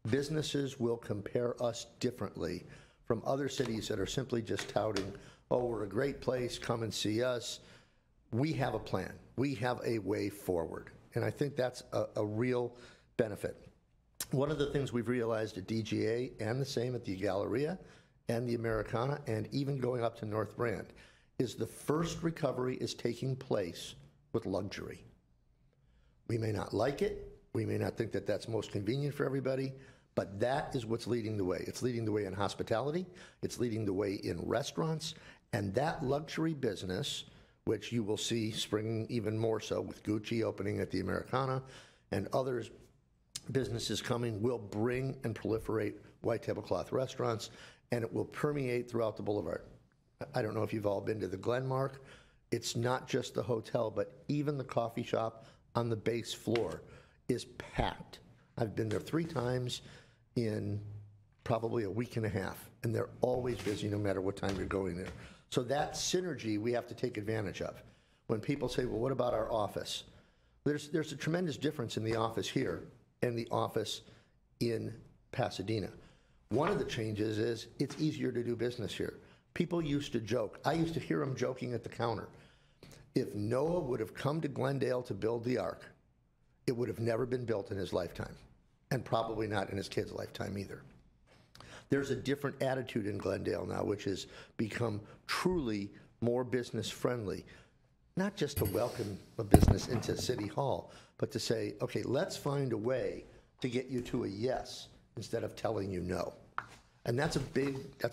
businesses will compare us differently from other cities that are simply just touting, oh, we're a great place, come and see us. We have a plan. We have a way forward. And I think that's a real benefit. One of the things we've realized at DGA and the same at the Galleria and the Americana and even going up to North Brand is the first recovery is taking place with luxury. We may not like it. We may not think that that's most convenient for everybody, but that is what's leading the way. It's leading the way in hospitality. It's leading the way in restaurants. And that luxury business, which you will see springing even more so with Gucci opening at the Americana and others businesses coming, will bring and proliferate white tablecloth restaurants, and it will permeate throughout the boulevard. I don't know if you've all been to the Glenmark. It's not just the hotel, but even the coffee shop on the base floor is packed. I've been there 3 times in probably a week and a half, and they're always busy no matter what time you're going there. So that synergy we have to take advantage of. When people say, well, what about our office? There's a tremendous difference in the office here and the office in Pasadena. One of the changes is it's easier to do business here. People used to joke. I used to hear them joking at the counter. If Noah would have come to Glendale to build the Ark, it would have never been built in his lifetime, and probably not in his kid's lifetime either. There's a different attitude in Glendale now, which has become truly more business friendly, not just to welcome a business into City Hall, but to say, okay, let's find a way to get you to a yes instead of telling you no. And that's a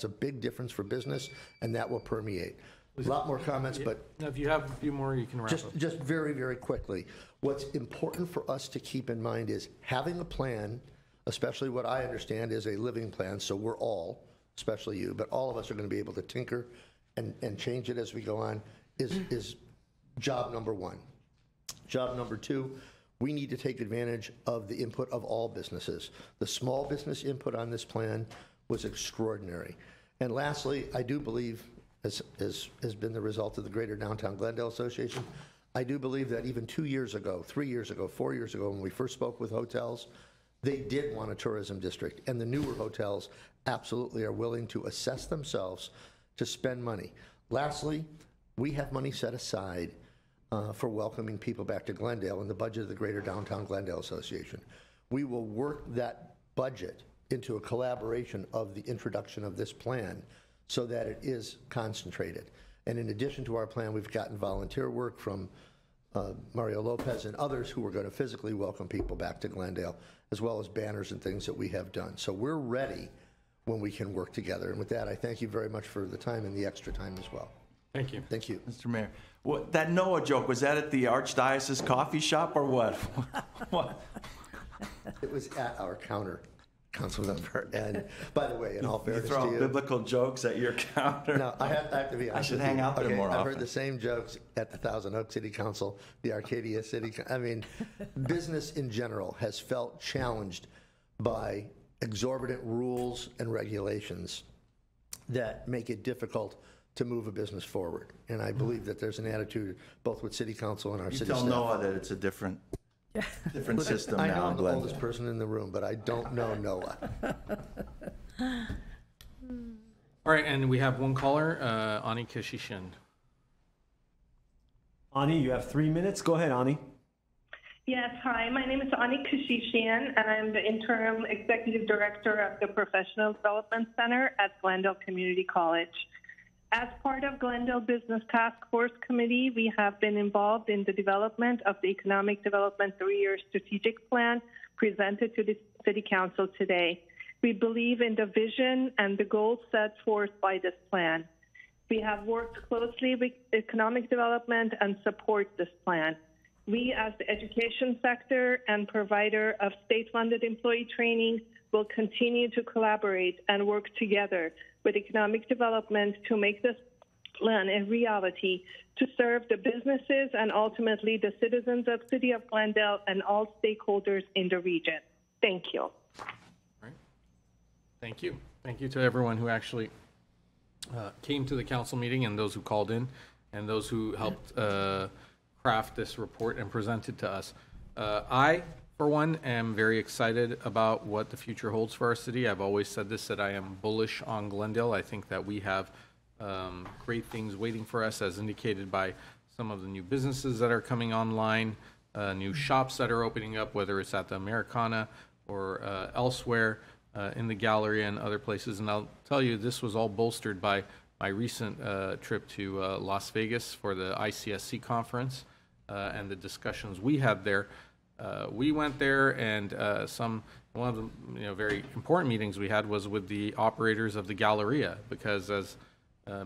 big difference for business, and that will permeate. A lot more comments, but If you have a few more, you can wrap up. just very, very quickly. What's important for us to keep in mind is having a plan, especially what I understand is a living plan, so we're all, especially you, but all of us are going to be able to tinker and change it as we go on, is job number 1. Job number 2, we need to take advantage of the input of all businesses. The small business input on this plan was extraordinary. And lastly, I do believe, as has been the result of the Greater Downtown Glendale Association, I do believe that even 2 years ago, 3 years ago, 4 years ago, when we first spoke with hotels, they did want a tourism district. And the newer hotels absolutely are willing to assess themselves to spend money. Lastly, we have money set aside for welcoming people back to Glendale in the budget of the Greater Downtown Glendale Association. We will work that budget into a collaboration of the introduction of this plan so that it is concentrated. And in addition to our plan, we've gotten volunteer work from Mario Lopez and others who are going to physically welcome people back to Glendale, as well as banners and things that we have done. So we're ready when we can work together. And with that, I thank you very much for the time and the extra time as well. Thank you. Thank you. Mr. Mayor, that Noah joke, was that at the Archdiocese coffee shop or what? What? It was at our counter, Councilmember. And by the way, in all You fairness throw to you, biblical jokes at your counter? no, I have to be honest. I should with hang you. out there Okay, more I've often. heard the same jokes at the Thousand Oaks City Council, the Arcadia City. I mean, business in general has felt challenged by exorbitant rules and regulations that make it difficult to move a business forward. And I believe that there's an attitude both with City Council and our You city tell staff. Noah that it's a different system I now know in I'm the Glendale. oldest person in the room, but I don't know Noah. All right, and we have one caller, Ani Kishishin. Ani, you have 3 minutes. Go ahead, Ani. Yes, hi. My name is Ani Kashishian, and I'm the interim executive director of the Professional Development Center at Glendale Community College. As part of Glendale Business Task Force Committee, we have been involved in the development of the Economic Development 3-year strategic plan presented to the City Council today. We believe in the vision and the goals set forth by this plan. We have worked closely with economic development and support this plan. We, as the education sector and provider of state-funded employee training, will continue to collaborate and work together with economic development to make this plan a reality to serve the businesses and ultimately the citizens of City of Glendale and all stakeholders in the region. Thank you. All right. Thank you. Thank you to everyone who actually came to the council meeting and those who called in and those who helped craft this report and present it to us. I, for one, am very excited about what the future holds for our city. I've always said this, that I am bullish on Glendale. I think that we have great things waiting for us, as indicated by some of the new businesses that are coming online, new shops that are opening up, whether it's at the Americana or elsewhere in the Galleria and other places. And I'll tell you, this was all bolstered by my recent trip to Las Vegas for the ICSC conference and the discussions we had there. We went there, and one of the very important meetings we had was with the operators of the Galleria, because as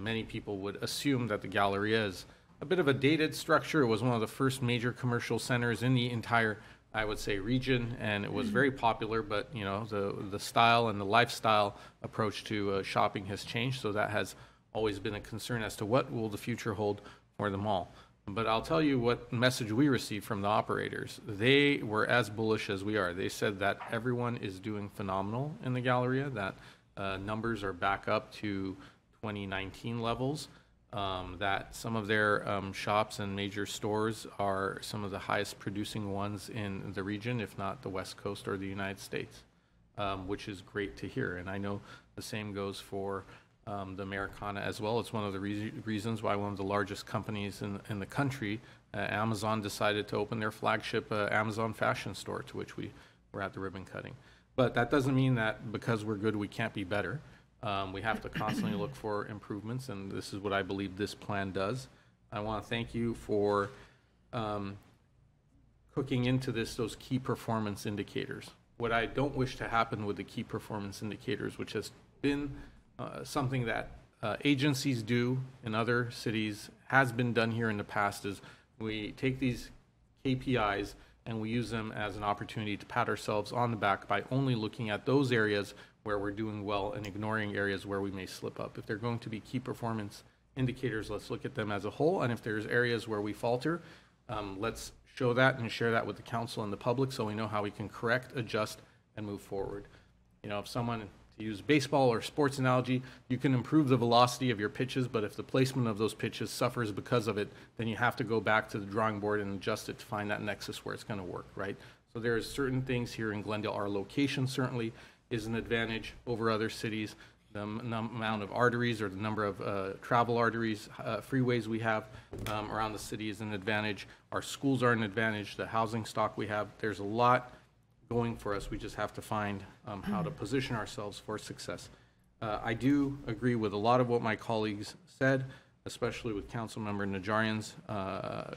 many people would assume that the Galleria is a bit of a dated structure. It was one of the first major commercial centers in the entire, I would say, region, and it was very popular, but the style and the lifestyle approach to shopping has changed, so that has always been a concern as to what will the future hold for the mall. But I'll tell you what message we received from the operators. They were as bullish as we are. They said that everyone is doing phenomenal in the Galleria, that numbers are back up to 2019 levels, that some of their shops and major stores are some of the highest producing ones in the region, if not the West Coast or the United States, which is great to hear. And I know the same goes for the Americana as well. It's one of the reasons why one of the largest companies in the country, Amazon, decided to open their flagship Amazon fashion store, to which we were at the ribbon cutting. But that doesn't mean that because we're good, we can't be better. We have to constantly look for improvements, and this is what I believe this plan does. I want to thank you for cooking into this those key performance indicators. What I don't wish to happen with the key performance indicators, which has been something that agencies do in other cities, has been done here in the past, is we take these KPIs and we use them as an opportunity to pat ourselves on the back by only looking at those areas where we're doing well and ignoring areas where we may slip up. If they're going to be key performance indicators, let's look at them as a whole, and if there's areas where we falter, let's show that and share that with the council and the public so we know how we can correct, adjust, and move forward. If someone, to use baseball or sports analogy, you can improve the velocity of your pitches, but if the placement of those pitches suffers because of it, then you have to go back to the drawing board and adjust it to find that nexus where it's going to work, right? So there's certain things here in Glendale. Our location certainly is an advantage over other cities. The amount of arteries or the number of travel arteries, freeways we have around the city is an advantage. Our schools are an advantage. The housing stock we have, there's a lot going for us. We just have to find how to position ourselves for success. I do agree with a lot of what my colleagues said, especially with Councilmember Najarian's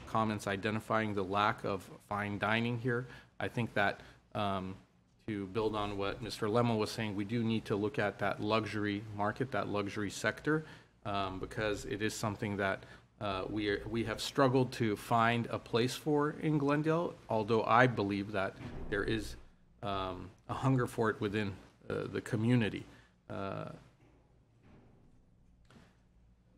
comments identifying the lack of fine dining here. I think that to build on what Mr. Lemel was saying, we do need to look at that luxury market, that luxury sector, because it is something that we have struggled to find a place for in Glendale, although I believe that there is a hunger for it within the community.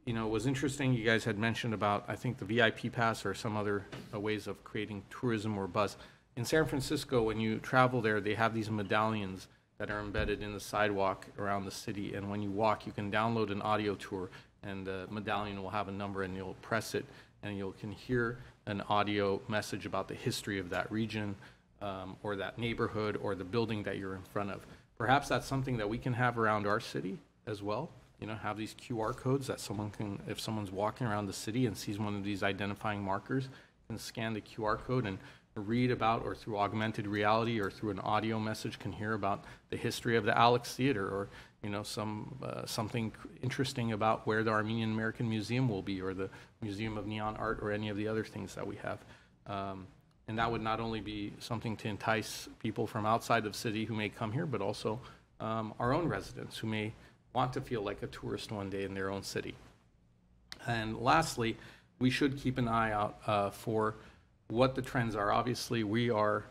It was interesting, you guys had mentioned about, I think, the VIP pass or some other ways of creating tourism or buzz. In San Francisco, when you travel there, they have these medallions that are embedded in the sidewalk around the city, and when you walk, you can download an audio tour, and the medallion will have a number, and you'll press it, and you can hear an audio message about the history of that region, or that neighborhood, or the building that you're in front of. Perhaps that's something that we can have around our city as well. Have these QR codes that someone can, if someone's walking around the city and sees one of these identifying markers, can scan the QR code and read about, or through augmented reality or through an audio message can hear about the history of the Alex Theater, or something interesting about where the Armenian American Museum will be, or the Museum of Neon Art, or any of the other things that we have. And that would not only be something to entice people from outside of the city who may come here, but also our own residents who may want to feel like a tourist one day in their own city. And lastly, we should keep an eye out for what the trends are. Obviously, we are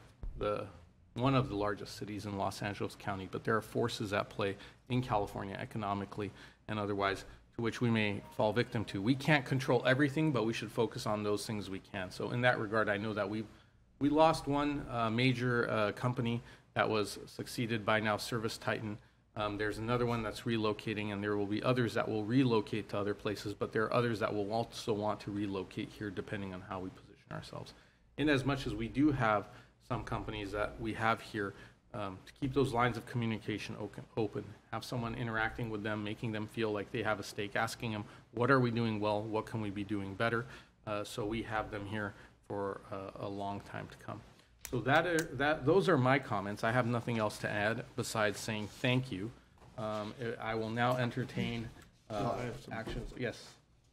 one of the largest cities in Los Angeles County, but there are forces at play in California economically and otherwise to which we may fall victim to. We can't control everything, but we should focus on those things we can. So in that regard, I know that we lost one major company that was succeeded by now Service Titan. There's another one that's relocating, and there will be others that will relocate to other places, but there are others that will also want to relocate here depending on how we position ourselves. In as much as we do have some companies that we have here, to keep those lines of communication open, have someone interacting with them, making them feel like they have a stake, asking them, what are we doing well, what can we be doing better, so we have them here for a long time to come. So those are my comments. I have nothing else to add besides saying thank you. I will now entertain actions. Yes,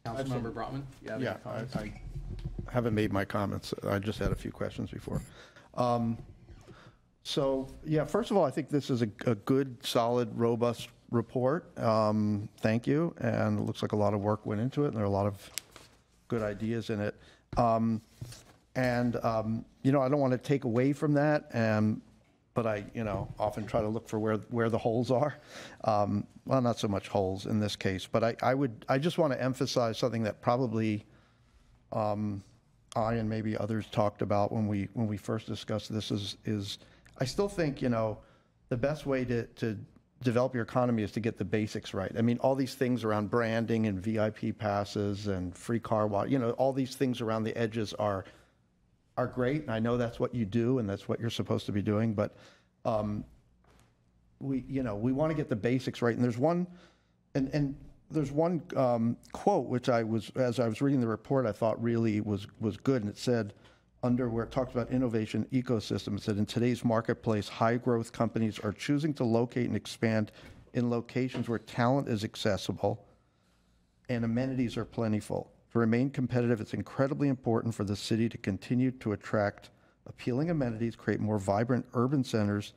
Councilmember Brotman, you have any comments? I haven't made my comments. I just had a few questions before. So, yeah, first of all, I think this is a good, solid, robust report. Thank you. And it looks like a lot of work went into it, and there are a lot of good ideas in it. You know, I don't want to take away from that, but I, you know, often try to look for where the holes are. Well, not so much holes in this case, but I just want to emphasize something that probably I and maybe others talked about when we first discussed this is I still think, you know, the best way to develop your economy is to get the basics right. I mean, all these things around branding and VIP passes and free car wash, you know, all these things around the edges are great, and I know that's what you do and that's what you're supposed to be doing, but we want to get the basics right. And there's one quote which as I was reading the report, I thought really was good, and it said, under where it talks about innovation ecosystem, it said, in today's marketplace, high growth companies are choosing to locate and expand in locations where talent is accessible and amenities are plentiful. To remain competitive, it's incredibly important for the city to continue to attract appealing amenities, create more vibrant urban centers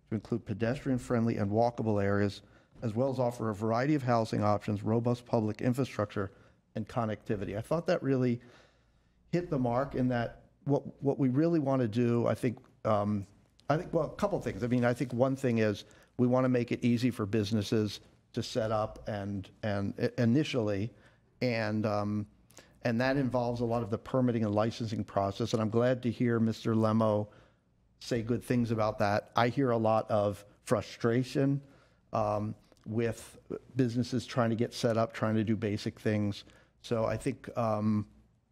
to include pedestrian-friendly and walkable areas, as well as offer a variety of housing options, robust public infrastructure, and connectivity. I thought that really hit the mark in that what we really want to do, I think, well, a couple things. I mean, I think one thing is we want to make it easy for businesses to set up and initially, and that involves a lot of the permitting and licensing process. And I'm glad to hear Mr. Lemo say good things about that. I hear a lot of frustration with businesses trying to get set up, trying to do basic things. So I think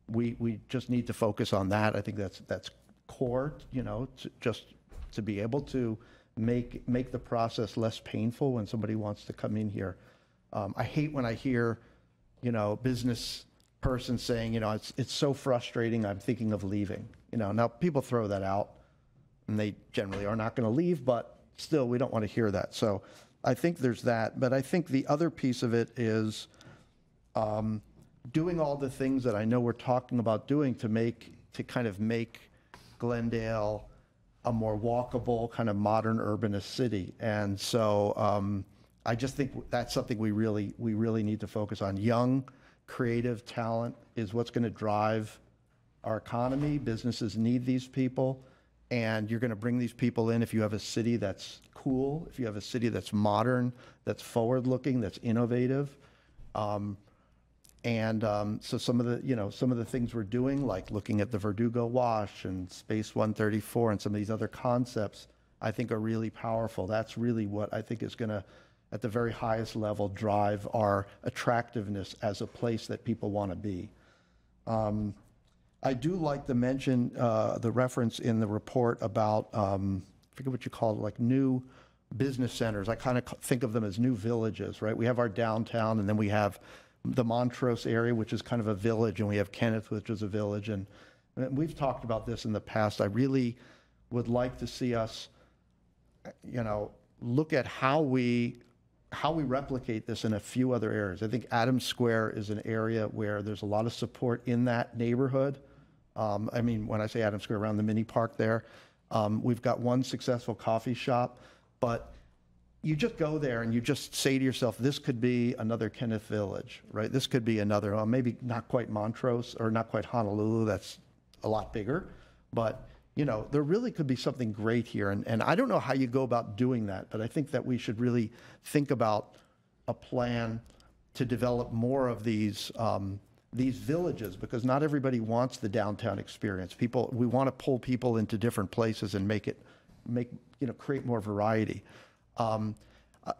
we just need to focus on that. I think that's core, you know, to be able to make the process less painful when somebody wants to come in here. I hate when I hear, you know, business person saying, you know, it's so frustrating, I'm thinking of leaving. You know, now people throw that out, and they generally are not going to leave, but still, we don't want to hear that. So I think there's that. But I think the other piece of it is doing all the things that I know we're talking about doing to kind of make Glendale a more walkable, kind of modern urbanist city. And so I just think that's something we really need to focus on. Young, creative talent is what's going to drive our economy. Businesses need these people, and you're going to bring these people in if you have a city that's cool, if you have a city that's modern, that's forward-looking, that's innovative. So some of the things we're doing, like looking at the Verdugo Wash and Space 134 and some of these other concepts, I think are really powerful. That's really what I think is going to, at the very highest level, drive our attractiveness as a place that people want to be. I do like to mention the reference in the report about, I forget what you call it, like new business centers. I kind of think of them as new villages, right? We have our downtown, and then we have the Montrose area, which is kind of a village, and we have Kenneth, which is a village. And we've talked about this in the past. I really would like to see us, you know, look at how we replicate this in a few other areas. I think Adams Square is an area where there's a lot of support in that neighborhood. I mean, when I say Adams Square, around the mini park there, we've got one successful coffee shop, but you just go there and you just say to yourself, this could be another Kenneth Village, right? This could be another, maybe not quite Montrose or not quite Honolulu, that's a lot bigger, but there really could be something great here. And I don't know how you go about doing that, but I think that we should really think about a plan to develop more of these villages, because not everybody wants the downtown experience. We want to pull people into different places and create more variety.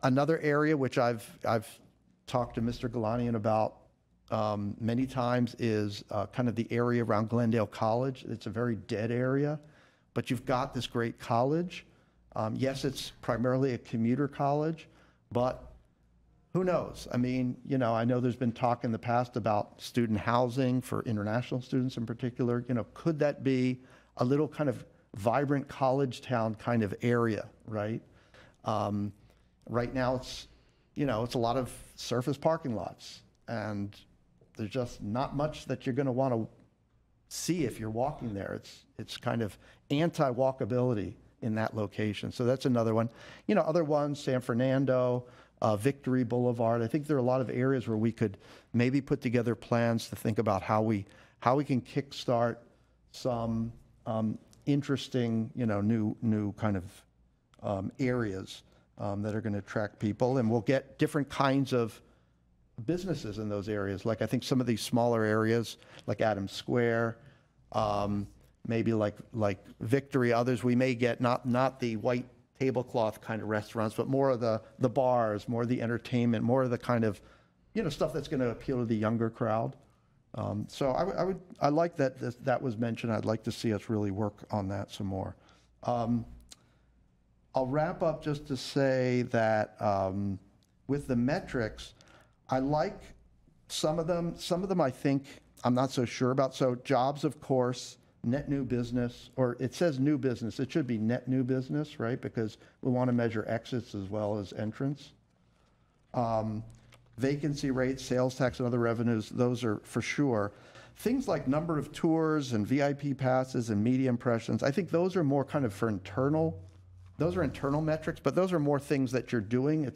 Another area which I've talked to Mr. Galanian about many times is kind of the area around Glendale College. It's a very dead area, but you've got this great college. Yes, it's primarily a commuter college, but who knows? I mean, I know there's been talk in the past about student housing for international students in particular. Could that be a little kind of vibrant college town kind of area, right? Right now it's a lot of surface parking lots, and there's just not much that you're going to want to see if you're walking there. It's kind of anti-walkability in that location. So that's another one. Other ones, San Fernando, Victory Boulevard. I think there are a lot of areas where we could maybe put together plans to think about how we can kickstart some interesting, new kind of areas that are going to attract people, and we'll get different kinds of businesses in those areas. Like I think some of these smaller areas, like Adams Square, maybe like Victory. Others we may get not the white tablecloth kind of restaurants, but more of the bars, more of the entertainment, more of the kind of stuff that's going to appeal to the younger crowd. So I like that was mentioned. I'd like to see us really work on that some more. I'll wrap up just to say that with the metrics, I like some of them. Some of them I think I'm not so sure about. So jobs, of course, net new business, or it says new business. It should be net new business, right? Because we want to measure exits as well as entrance. Vacancy rates, sales tax, and other revenues, those are for sure. Things like number of tours and VIP passes and media impressions, I think those are more kind of for internal. Those are internal metrics, but those are more things that you're doing.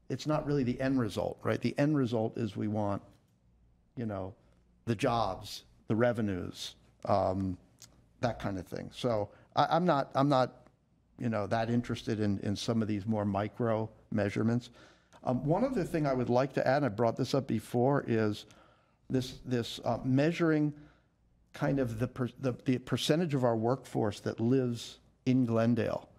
It's not really the end result, right? The end result is we want, the jobs, the revenues, that kind of thing. So I'm not that interested in some of these more micro measurements. One other thing I would like to add, and I brought this up before, is this measuring kind of the percentage of our workforce that lives in Glendale.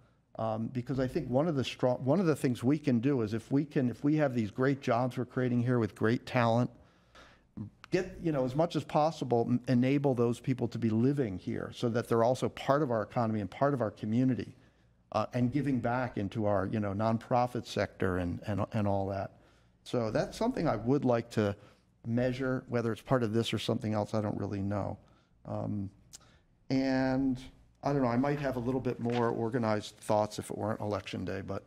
Because I think one of the things we can do is if we have these great jobs we're creating here with great talent, get, as much as possible, enable those people to be living here so that they're also part of our economy and part of our community, and giving back into our, nonprofit sector and all that. So that's something I would like to measure, whether it's part of this or something else, I don't really know. And I don't know, I might have a little bit more organized thoughts if it weren't election day, but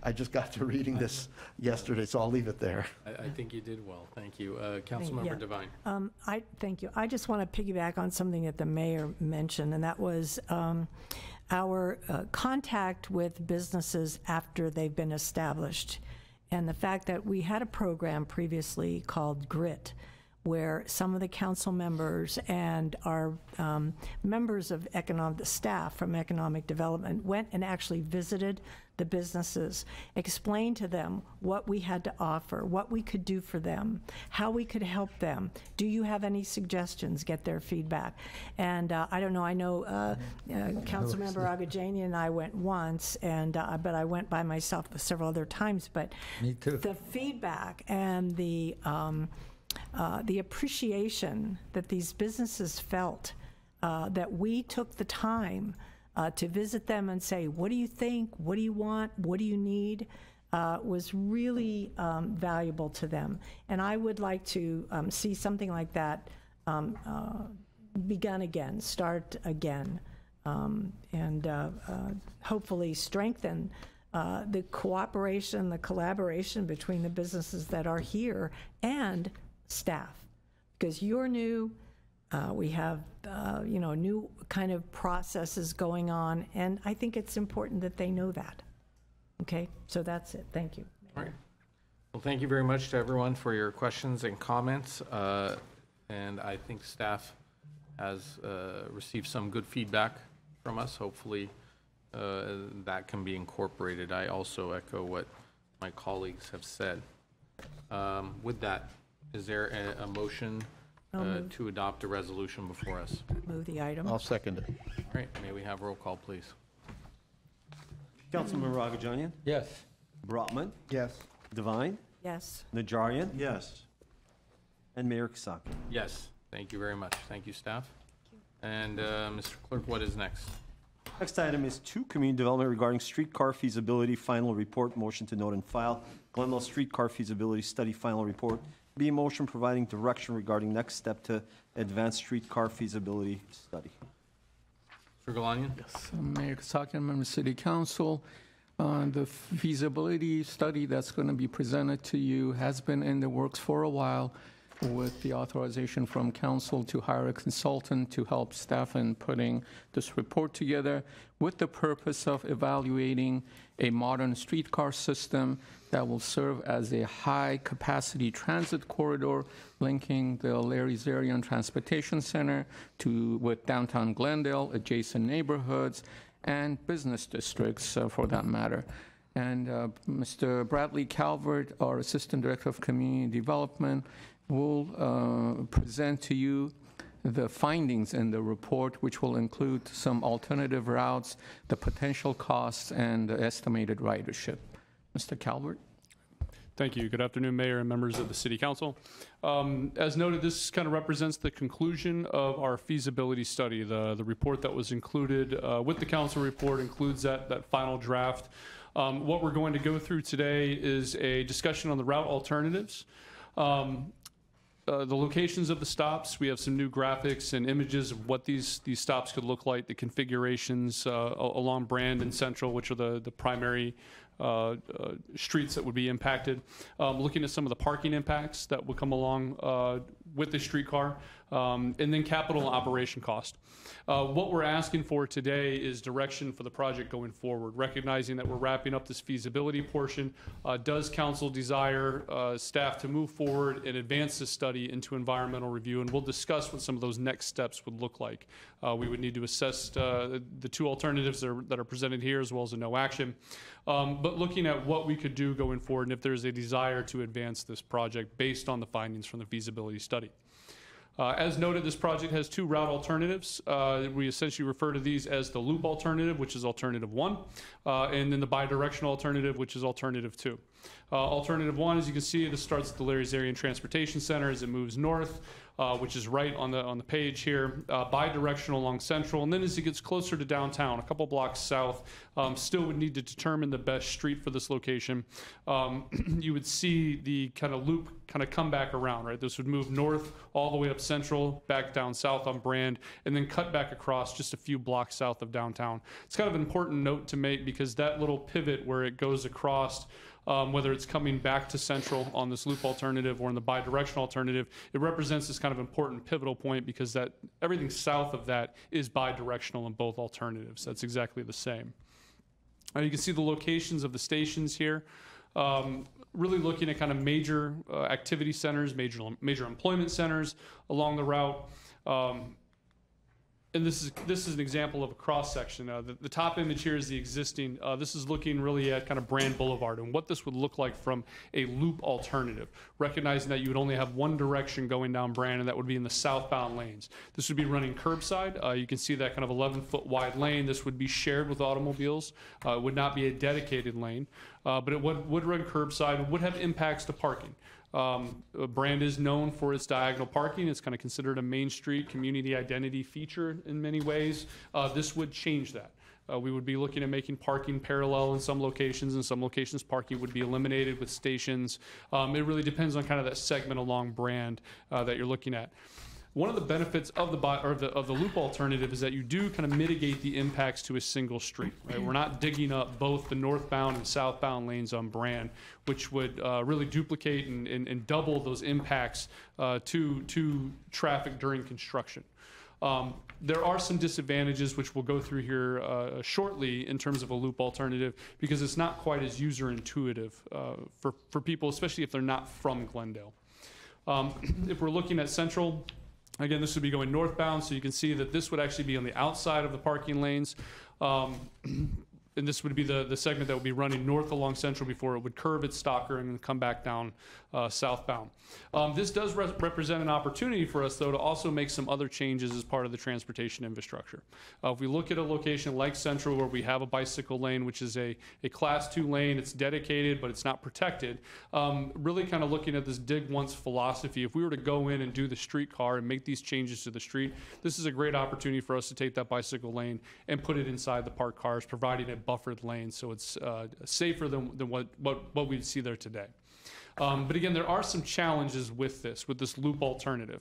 I just got to reading this yesterday, so I'll leave it there. I think you did well. Thank you. Councilmember Devine. Thank you. I just want to piggyback on something that the mayor mentioned, and that was our contact with businesses after they've been established. And the fact that we had a program previously called GRIT, where some of the council members and our members of the staff from economic development went and actually visited the businesses, explained to them what we had to offer, what we could do for them, how we could help them. Do you have any suggestions? Get their feedback. And I don't know, I know Councilmember Agajanian and I went once, and but I went by myself several other times. But me too. The feedback and the appreciation that these businesses felt, that we took the time to visit them and say, what do you think? What do you want? What do you need? Was really valuable to them. And I would like to see something like that begun again, start again, and hopefully strengthen the cooperation, the collaboration between the businesses that are here and staff, because you're new. We have, new kind of processes going on, and I think it's important that they know that. Okay, so that's it. Thank you. All right. Well, thank you very much to everyone for your questions and comments. And I think staff has received some good feedback from us. Hopefully, that can be incorporated. I also echo what my colleagues have said. With that, is there a motion to adopt a resolution before us? Move the item. I'll second it. All right, may we have roll call, please? Councilmember Agajanian, Yes. Brotman, Yes. Divine, Yes. Najarian, Yes. and Mayor Kasaki. Yes, thank you very much. Thank you, staff. And Mr. Clerk, what is next? Next item is 2, community development regarding streetcar feasibility final report. Motion to note and file. Glendale Streetcar Feasibility Study Final Report. B, a motion providing direction regarding next step to advance streetcar feasibility study. Mr. Galanian? Yes, Mayor Kasakian, member City Council. The feasibility study that's going to be presented to you has been in the works for a while, with the authorization from council to hire a consultant to help staff in putting this report together, with the purpose of evaluating a modern streetcar system that will serve as a high-capacity transit corridor linking the Larry Zarian Transportation Center with downtown Glendale, adjacent neighborhoods, and business districts, for that matter. And Mr. Bradley Calvert, our Assistant Director of Community Development, will present to you the findings in the report, which will include some alternative routes, the potential costs, and the estimated ridership. Mr. Calvert? Thank you. Good afternoon, Mayor and members of the City Council. As noted, this kind of represents the conclusion of our feasibility study. The report that was included with the council report includes that final draft. What we're going to go through today is a discussion on the route alternatives. The locations of the stops. We have some new graphics and images of what these stops could look like, the configurations along Brand and Central, which are the primary streets that would be impacted. Looking at some of the parking impacts that would come along with the streetcar, and then capital and operation cost. What we're asking for today is direction for the project going forward, recognizing that we're wrapping up this feasibility portion. Does council desire staff to move forward and advance this study into environmental review? And we'll discuss what some of those next steps would look like. We would need to assess the 2 alternatives that are presented here, as well as a no action. But looking at what we could do going forward, and if there's a desire to advance this project based on the findings from the feasibility study. As noted, this project has 2 route alternatives. We essentially refer to these as the loop alternative, which is alternative 1, and then the bidirectional alternative, which is alternative 2. Alternative 1, as you can see, this starts at the Larry Zarian Transportation Center as it moves north, which is right on the page here, bidirectional along Central, and then as it gets closer to downtown, a couple blocks south, still would need to determine the best street for this location. You would see the kind of loop kind of come back around, right? This would move north all the way up Central, back down south on Brand, and then cut back across just a few blocks south of downtown. It's kind of an important note to make because that little pivot where it goes across, whether it's coming back to Central on this loop alternative or in the bidirectional alternative, it represents this kind of important pivotal point because that everything south of that is bidirectional in both alternatives. That's exactly the same. You can see the locations of the stations here. Really looking at kind of major activity centers, major employment centers along the route. And this is an example of a cross section. The top image here is the existing. This is looking really at kind of Brand Boulevard and what this would look like from a loop alternative, recognizing that you would only have one direction going down Brand, and that would be in the southbound lanes. This would be running curbside. You can see that kind of 11-foot wide lane. This would be shared with automobiles. It would not be a dedicated lane, but it would run curbside and would have impacts to parking. Brand is known for its diagonal parking. It's kind of considered a Main Street community identity feature in many ways. This would change that. We would be looking at making parking parallel in some locations. In some locations, parking would be eliminated with stations. It really depends on kind of that segment along Brand that you're looking at. One of the benefits of the loop alternative is that you do kind of mitigate the impacts to a single street. Right? We're not digging up both the northbound and southbound lanes on Brand, which would really duplicate and double those impacts to traffic during construction. There are some disadvantages, which we'll go through here shortly, in terms of a loop alternative, because it's not quite as user intuitive for people, especially if they're not from Glendale. If we're looking at Central, again, this would be going northbound, so you can see that this would actually be on the outside of the parking lanes. And this would be the segment that would be running north along Central before it would curve its stalker and then come back down southbound. This does represent an opportunity for us, though, to also make some other changes as part of the transportation infrastructure. If we look at a location like Central, where we have a bicycle lane, which is a Class 2 lane, it's dedicated, but it's not protected, really kind of looking at this dig once philosophy. If we were to go in and do the streetcar and make these changes to the street, this is a great opportunity for us to take that bicycle lane and put it inside the parked cars, providing a buffered lane, so it's safer than what we see there today. But again, there are some challenges with this loop alternative.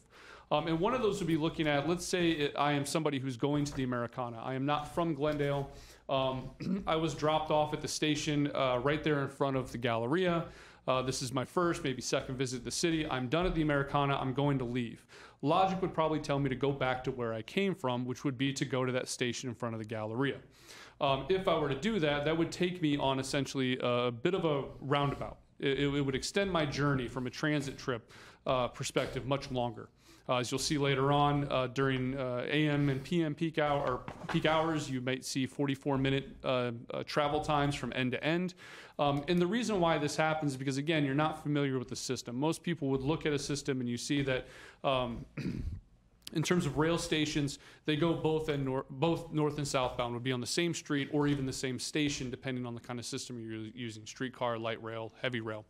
And one of those would be looking at, let's say I am somebody who's going to the Americana. I am not from Glendale. I was dropped off at the station right there in front of the Galleria. This is my first, maybe second visit to the city. I'm done at the Americana. I'm going to leave. Logic would probably tell me to go back to where I came from, which would be to go to that station in front of the Galleria. If I were to do that, that would take me on essentially a bit of a roundabout. It would extend my journey from a transit trip perspective much longer. As you'll see later on, during AM and PM peak hours, you might see 44-minute travel times from end to end. And the reason why this happens is because, again, you're not familiar with the system. Most people would look at a system and you see that in terms of rail stations, they go both north and southbound, would be on the same street or even the same station, depending on the kind of system you're using, streetcar, light rail, heavy rail.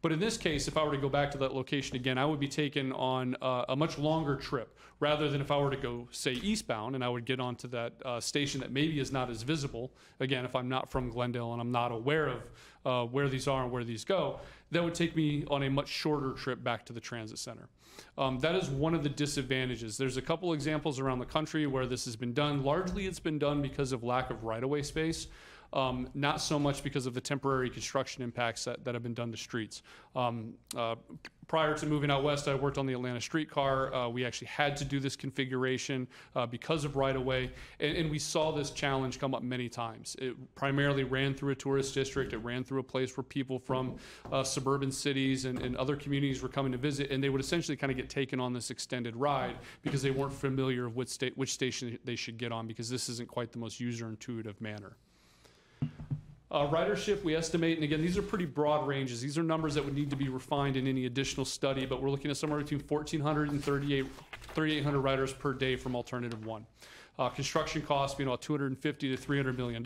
But in this case, if I were to go back to that location again, I would be taken on a much longer trip, rather than if I were to go, say, eastbound, and I would get onto that station that maybe is not as visible. Again, if I'm not from Glendale and I'm not aware of where these are and where these go, that would take me on a much shorter trip back to the transit center. That is one of the disadvantages. There's a couple examples around the country where this has been done. Largely, it's been done because of lack of right-of-way space. Not so much because of the temporary construction impacts that have been done to streets. Prior to moving out west, I worked on the Atlanta streetcar. We actually had to do this configuration because of right-of-way, and we saw this challenge come up many times. It primarily ran through a tourist district. It ran through a place where people from suburban cities and other communities were coming to visit, and they would essentially kind of get taken on this extended ride because they weren't familiar with which station they should get on, because this isn't quite the most user-intuitive manner. Ridership, we estimate, and again, these are pretty broad ranges. These are numbers that would need to be refined in any additional study, but we're looking at somewhere between 1,400 and 3,800 riders per day from Alternative 1. Construction costs being about $250 to $300 million.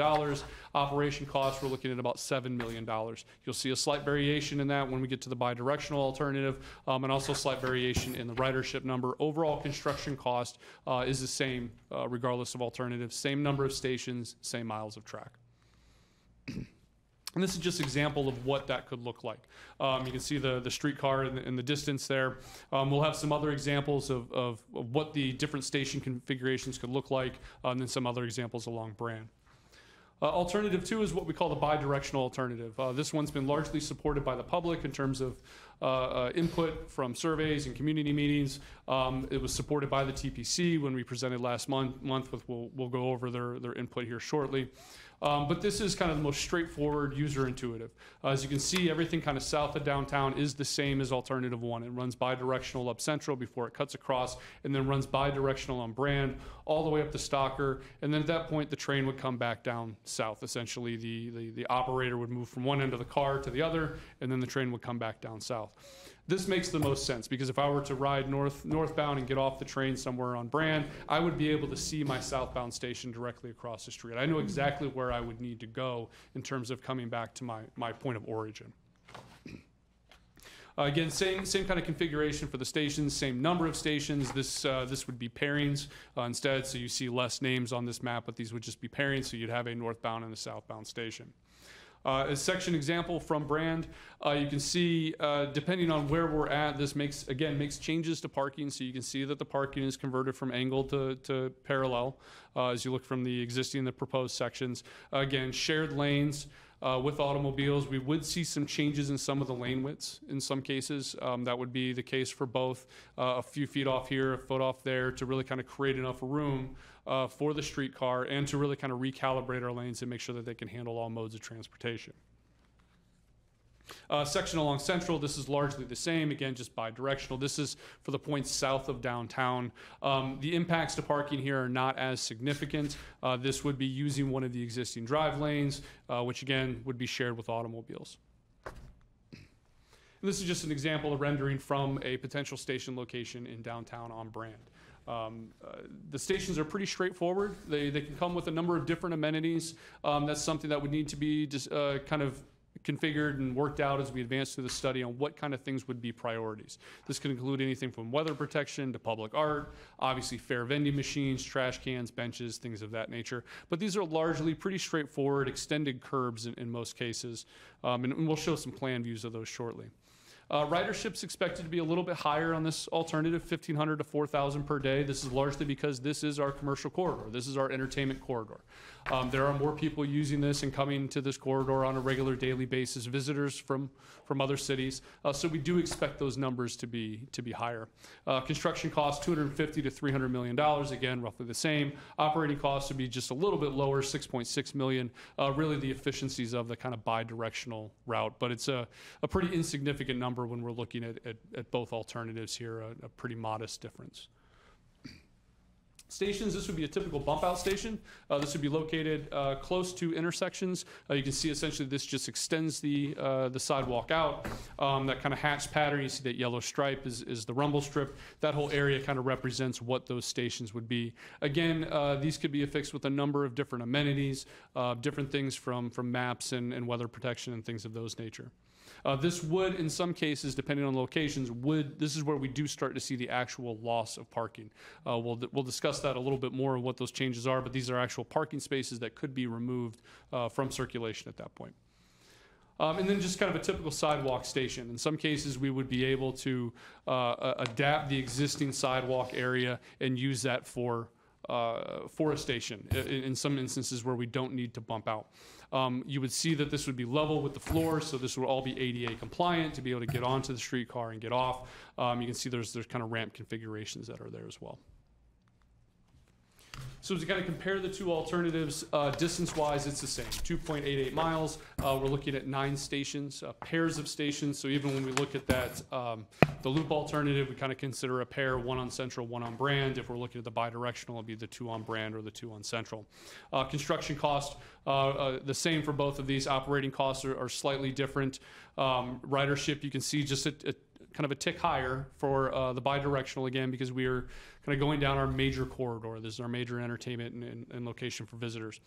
Operation costs, we're looking at about $7 million. You'll see a slight variation in that when we get to the bidirectional alternative, and also a slight variation in the ridership number. Overall construction cost is the same regardless of alternative. Same number of stations, same miles of track. And this is just an example of what that could look like. You can see the streetcar in the distance there. We'll have some other examples of what the different station configurations could look like, and then some other examples along Brand. Alternative 2 is what we call the bidirectional alternative. This one's been largely supported by the public in terms of input from surveys and community meetings. It was supported by the TPC when we presented last month. We'll go over their input here shortly. But this is kind of the most straightforward, user-intuitive. As you can see, everything kind of south of downtown is the same as Alternative 1. It runs bi-directional up Central before it cuts across, and then runs bi-directional on Brand all the way up to Stalker, and then at that point, the train would come back down south. Essentially, the operator would move from one end of the car to the other, and then the train would come back down south. This makes the most sense, because if I were to ride northbound and get off the train somewhere on Brand, I would be able to see my southbound station directly across the street. I know exactly where I would need to go in terms of coming back to my point of origin. Again, same kind of configuration for the stations, same number of stations. This would be pairings instead, so you see less names on this map, but these would just be pairings, so you'd have a northbound and a southbound station. A section example from Brand, you can see, depending on where we're at, this makes changes to parking, so you can see that the parking is converted from angle to parallel as you look from the existing and the proposed sections. Again, shared lanes, with automobiles. We would see some changes in some of the lane widths in some cases. That would be the case for both a few feet off here, a foot off there, to really kind of create enough room for the streetcar and to really kind of recalibrate our lanes and make sure that they can handle all modes of transportation. Section along Central, this is largely the same, again, just bi-directional. This is for the points south of downtown. The impacts to parking here are not as significant. This would be using one of the existing drive lanes, which again would be shared with automobiles. And this is just an example of rendering from a potential station location in downtown on Brand. The stations are pretty straightforward. They can come with a number of different amenities. That's something that would need to be just kind of configured and worked out as we advance through the study on what kind of things would be priorities. This could include anything from weather protection to public art, obviously fair vending machines, trash cans, benches, things of that nature. But these are largely pretty straightforward, extended curbs in most cases, and we'll show some plan views of those shortly. Ridership's expected to be a little bit higher on this alternative, 1,500 to 4,000 per day. This is largely because this is our commercial corridor. This is our entertainment corridor. There are more people using this and coming to this corridor on a regular daily basis, visitors from other cities. So we do expect those numbers to be higher. Construction costs, $250 to $300 million, again, roughly the same. Operating costs would be just a little bit lower, $6.6 million. Really the efficiencies of the kind of bi-directional route, but it's a pretty insignificant number when we're looking at both alternatives here, a pretty modest difference. Stations, this would be a typical bump out station. This would be located close to intersections. You can see essentially this just extends the sidewalk out. That kind of hatch pattern, you see that yellow stripe is the rumble strip. That whole area kind of represents what those stations would be. Again, these could be affixed with a number of different amenities, different things from maps and weather protection and things of those nature. This would, in some cases, depending on locations, this is where we do start to see the actual loss of parking. We'll discuss that a little bit more, what those changes are, but these are actual parking spaces that could be removed from circulation at that point. And then just kind of a typical sidewalk station. In some cases, we would be able to adapt the existing sidewalk area and use that for a station in some instances where we don't need to bump out. You would see that this would be level with the floor, so this would all be ADA compliant to be able to get onto the streetcar and get off. You can see there's kind of ramp configurations that are there as well. So to kind of compare the two alternatives, distance-wise, it's the same, 2.88 miles. We're looking at 9 stations, pairs of stations. So even when we look at that, the loop alternative, we kind of consider a pair, one on Central, one on Brand. If we're looking at the bi-directional, it'd be the 2 on Brand or the 2 on Central. Construction cost, the same for both of these. Operating costs are slightly different. Ridership, you can see just kind of a tick higher for the bi-directional again, because we are kind of going down our major corridor. This is our major entertainment and location for visitors.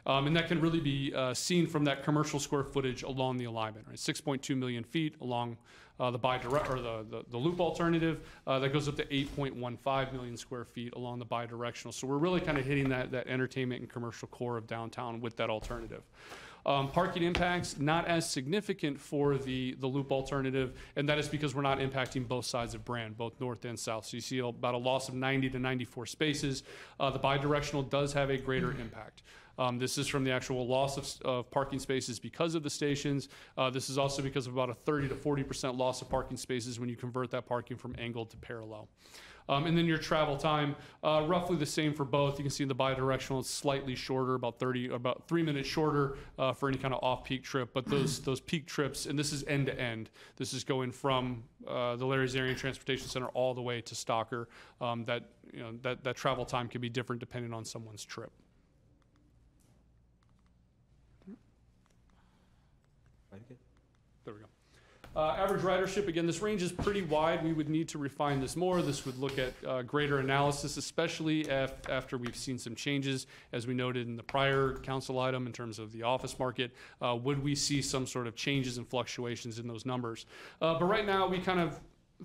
And that can really be seen from that commercial square footage along the alignment, right? 6.2 million feet along the bi-direct or the loop alternative. That goes up to 8.15 million square feet along the bi-directional. So we're really kind of hitting that entertainment and commercial core of downtown with that alternative. Parking impacts, not as significant for the loop alternative, and that is because we're not impacting both sides of Brand, both north and south. So you see about a loss of 90 to 94 spaces. The bi-directional does have a greater impact. This is from the actual loss of parking spaces because of the stations. This is also because of about a 30 to 40% loss of parking spaces when you convert that parking from angled to parallel. And then your travel time, roughly the same for both. You can see in the bi-directional, it's slightly shorter, about 3 minutes shorter for any kind of off-peak trip. But those peak trips, and this is end-to-end. This is going from the Larry's Area Transportation Center all the way to Stalker. That travel time can be different depending on someone's trip. There we go. Average ridership, again, this range is pretty wide. We would need to refine this more. This would look at greater analysis, especially after we've seen some changes, as we noted in the prior council item in terms of the office market. Would we see some sort of changes and fluctuations in those numbers? But right now, we kind of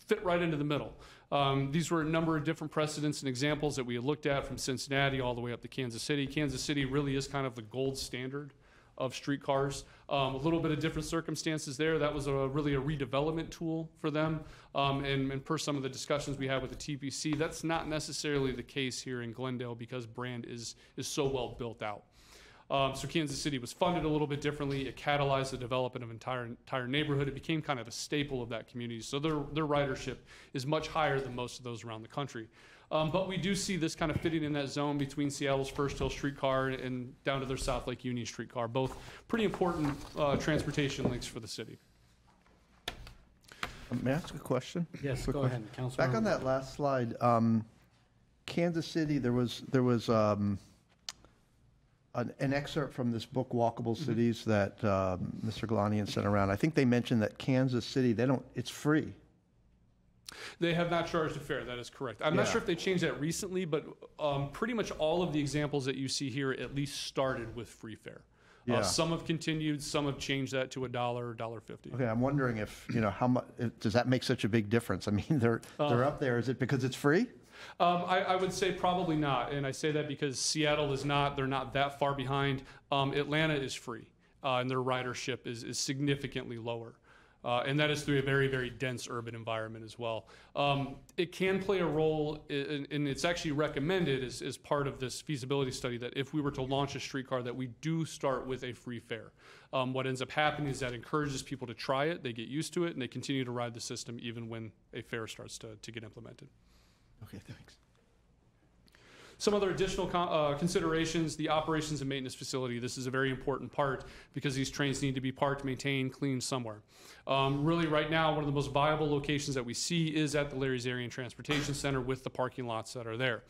fit right into the middle. These were a number of different precedents and examples that we had looked at from Cincinnati all the way up to Kansas City. Kansas City really is kind of the gold standard of streetcars. A little bit of different circumstances there. That was really a redevelopment tool for them. And per some of the discussions we had with the TPC, that's not necessarily the case here in Glendale because Brand is so well built out. So Kansas City was funded a little bit differently. It catalyzed the development of entire neighborhood. It became kind of a staple of that community. So their ridership is much higher than most of those around the country. But we do see this kind of fitting in that zone between Seattle's First Hill streetcar and down to their South Lake Union streetcar, both pretty important transportation links for the city. May I ask a question? Yes, Quick go question. ahead, Councilman. Back on that last slide, Kansas City, there was an excerpt from this book, Walkable Cities, that Mr. Galanian sent around. I think they mentioned that Kansas City, it's free. They have not charged a fare, that is correct. I'm not sure if they changed that recently, but pretty much all of the examples that you see here at least started with free fare. Yeah. Some have continued, some have changed that to $1 or $1.50. Okay, I'm wondering if, how much, does that make such a big difference? I mean, they're up there. Is it because it's free? I would say probably not, and I say that because Seattle is not, they're not that far behind. Atlanta is free, and their ridership is significantly lower. And that is through a very, very dense urban environment as well. It can play a role, and it's actually recommended as part of this feasibility study that if we were to launch a streetcar, that we do start with a free fare. What ends up happening is that encourages people to try it, they get used to it, and they continue to ride the system even when a fare starts to get implemented. Okay, thanks. Some other additional considerations, the operations and maintenance facility. This is a very important part because these trains need to be parked, maintained, cleaned somewhere. Really right now, one of the most viable locations that we see is at the Larry's Area and Transportation Center with the parking lots that are there.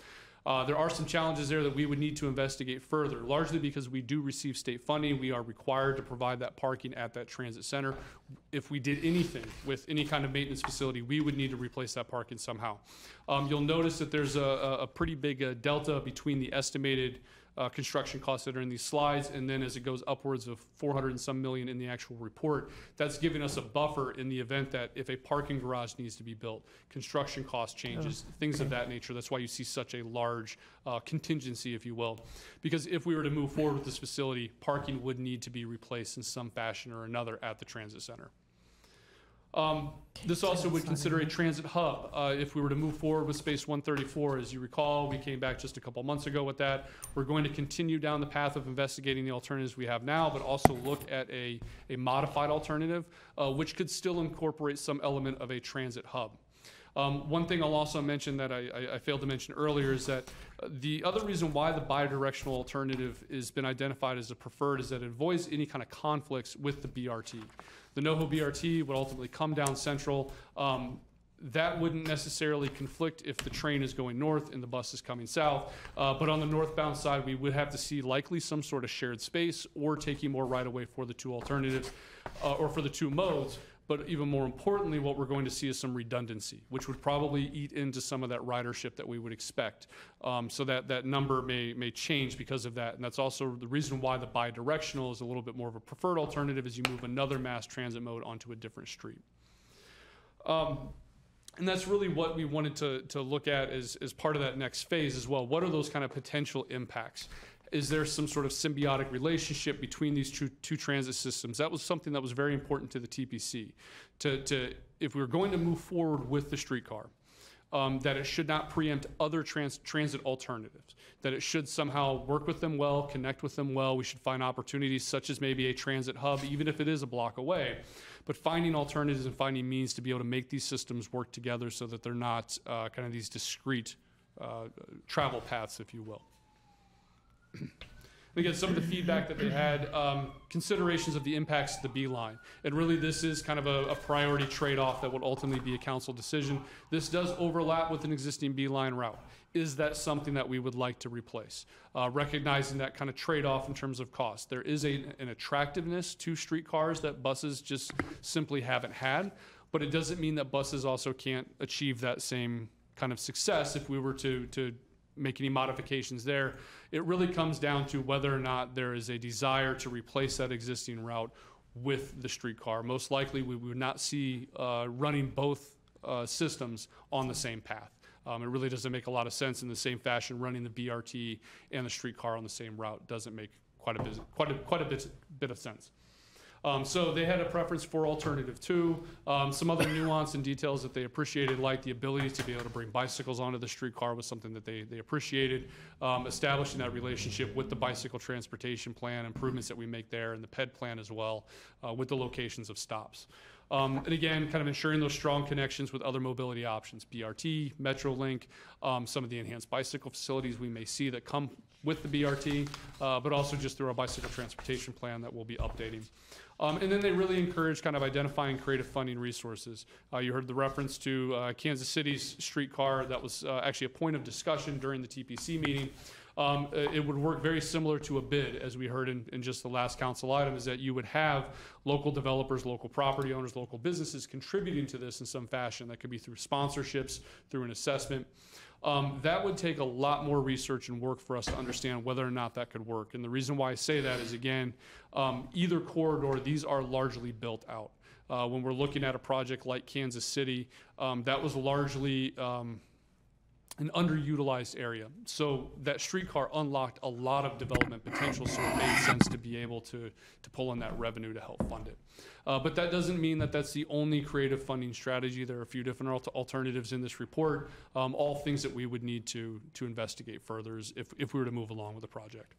There are some challenges there that we would need to investigate further, largely because we do receive state funding. We are required to provide that parking at that transit center. If we did anything with any kind of maintenance facility, we would need to replace that parking somehow. You'll notice that there's a pretty big delta between the estimated construction costs that are in these slides, and then as it goes upwards of 400 and some million in the actual report, that's giving us a buffer in the event that if a parking garage needs to be built, construction cost changes, things of that nature. That's why you see such a large contingency, if you will. Because if we were to move forward with this facility, parking would need to be replaced in some fashion or another at the transit center. This also would consider a transit hub. If we were to move forward with Space 134, as you recall, we came back just a couple months ago with that. We're going to continue down the path of investigating the alternatives we have now, but also look at a modified alternative, which could still incorporate some element of a transit hub. One thing I'll also mention that I failed to mention earlier is that the other reason why the bidirectional alternative has been identified as a preferred is that it avoids any kind of conflicts with the BRT. The NoHo BRT would ultimately come down Central. That wouldn't necessarily conflict if the train is going north and the bus is coming south. But on the northbound side, we would have to see likely some sort of shared space or taking more right away for the two alternatives or for the two modes. But even more importantly, what we're going to see is some redundancy, which would probably eat into some of that ridership that we would expect. So that number may change because of that. And that's also the reason why the bidirectional is a little bit more of a preferred alternative as you move another mass transit mode onto a different street. And that's really what we wanted to look at as part of that next phase as well. What are those kind of potential impacts? Is there some sort of symbiotic relationship between these two transit systems? That was something that was very important to the TPC. If we were going to move forward with the streetcar, that it should not preempt other transit alternatives, that it should somehow work with them well, connect with them well. We should find opportunities such as maybe a transit hub, even if it is a block away, but finding alternatives and finding means to be able to make these systems work together so that they're not kind of these discrete travel paths, if you will. Again, some of the feedback that they had, considerations of the impacts to the B line. And really this is kind of a priority trade-off that will ultimately be a council decision. This does overlap with an existing B line route. Is that something that we would like to replace? Recognizing that kind of trade-off in terms of cost. There is an attractiveness to streetcars that buses just simply haven't had, but it doesn't mean that buses also can't achieve that same kind of success if we were to make any modifications there. It really comes down to whether or not there is a desire to replace that existing route with the streetcar. Most likely we would not see running both systems on the same path. It really doesn't make a lot of sense in the same fashion. Running the BRT and the streetcar on the same route doesn't make quite a bit of sense. So they had a preference for alternative 2. Some other nuance and details that they appreciated, like the ability to be able to bring bicycles onto the streetcar, was something that they appreciated. Establishing that relationship with the bicycle transportation plan, improvements that we make there, and the PED plan as well, with the locations of stops. And again, kind of ensuring those strong connections with other mobility options, BRT, Metrolink, some of the enhanced bicycle facilities we may see that come with the BRT, but also just through our bicycle transportation plan that we'll be updating. And then they really encourage kind of identifying creative funding resources. You heard the reference to Kansas City's streetcar. That was actually a point of discussion during the TPC meeting. It would work very similar to a bid, as we heard in just the last council item, is that you would have local developers, local property owners, local businesses contributing to this in some fashion. That could be through sponsorships, through an assessment. That would take a lot more research and work for us to understand whether or not that could work. And the reason why I say that is, again, either corridor, these are largely built out. When we're looking at a project like Kansas City, that was largely an underutilized area. So that streetcar unlocked a lot of development potential, so it made sense to be able to pull in that revenue to help fund it. But that doesn't mean that that's the only creative funding strategy. There are a few different alternatives in this report, all things that we would need to investigate further if we were to move along with the project.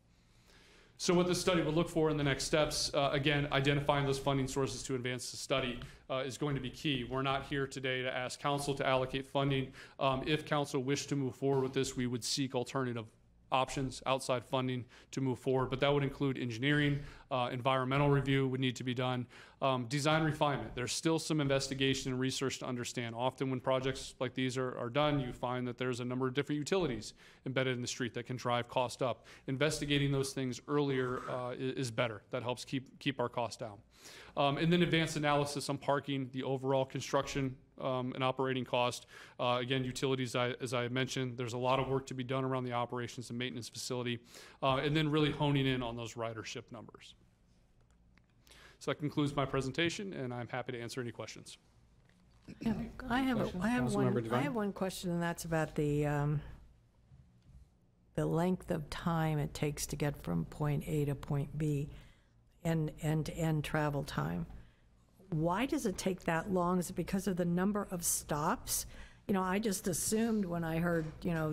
So what this study would look for in the next steps, again, identifying those funding sources to advance the study is going to be key. We're not here today to ask council to allocate funding. If council wished to move forward with this, we would seek alternative options, outside funding to move forward, but that would include engineering, environmental review would need to be done, design refinement. There's still some investigation and research to understand. Often when projects like these are done, you find that there's a number of different utilities embedded in the street that can drive cost up. Investigating those things earlier is better. That helps keep our costs down. And then advanced analysis on parking, the overall construction and operating cost. Again, utilities, as I mentioned, there's a lot of work to be done around the operations and maintenance facility, and then really honing in on those ridership numbers. So that concludes my presentation, and I'm happy to answer any questions. Yeah, I have one question, and that's about the length of time it takes to get from point A to point B, and end-to-end travel time. Why does it take that long? Is it because of the number of stops? You know, I just assumed when I heard,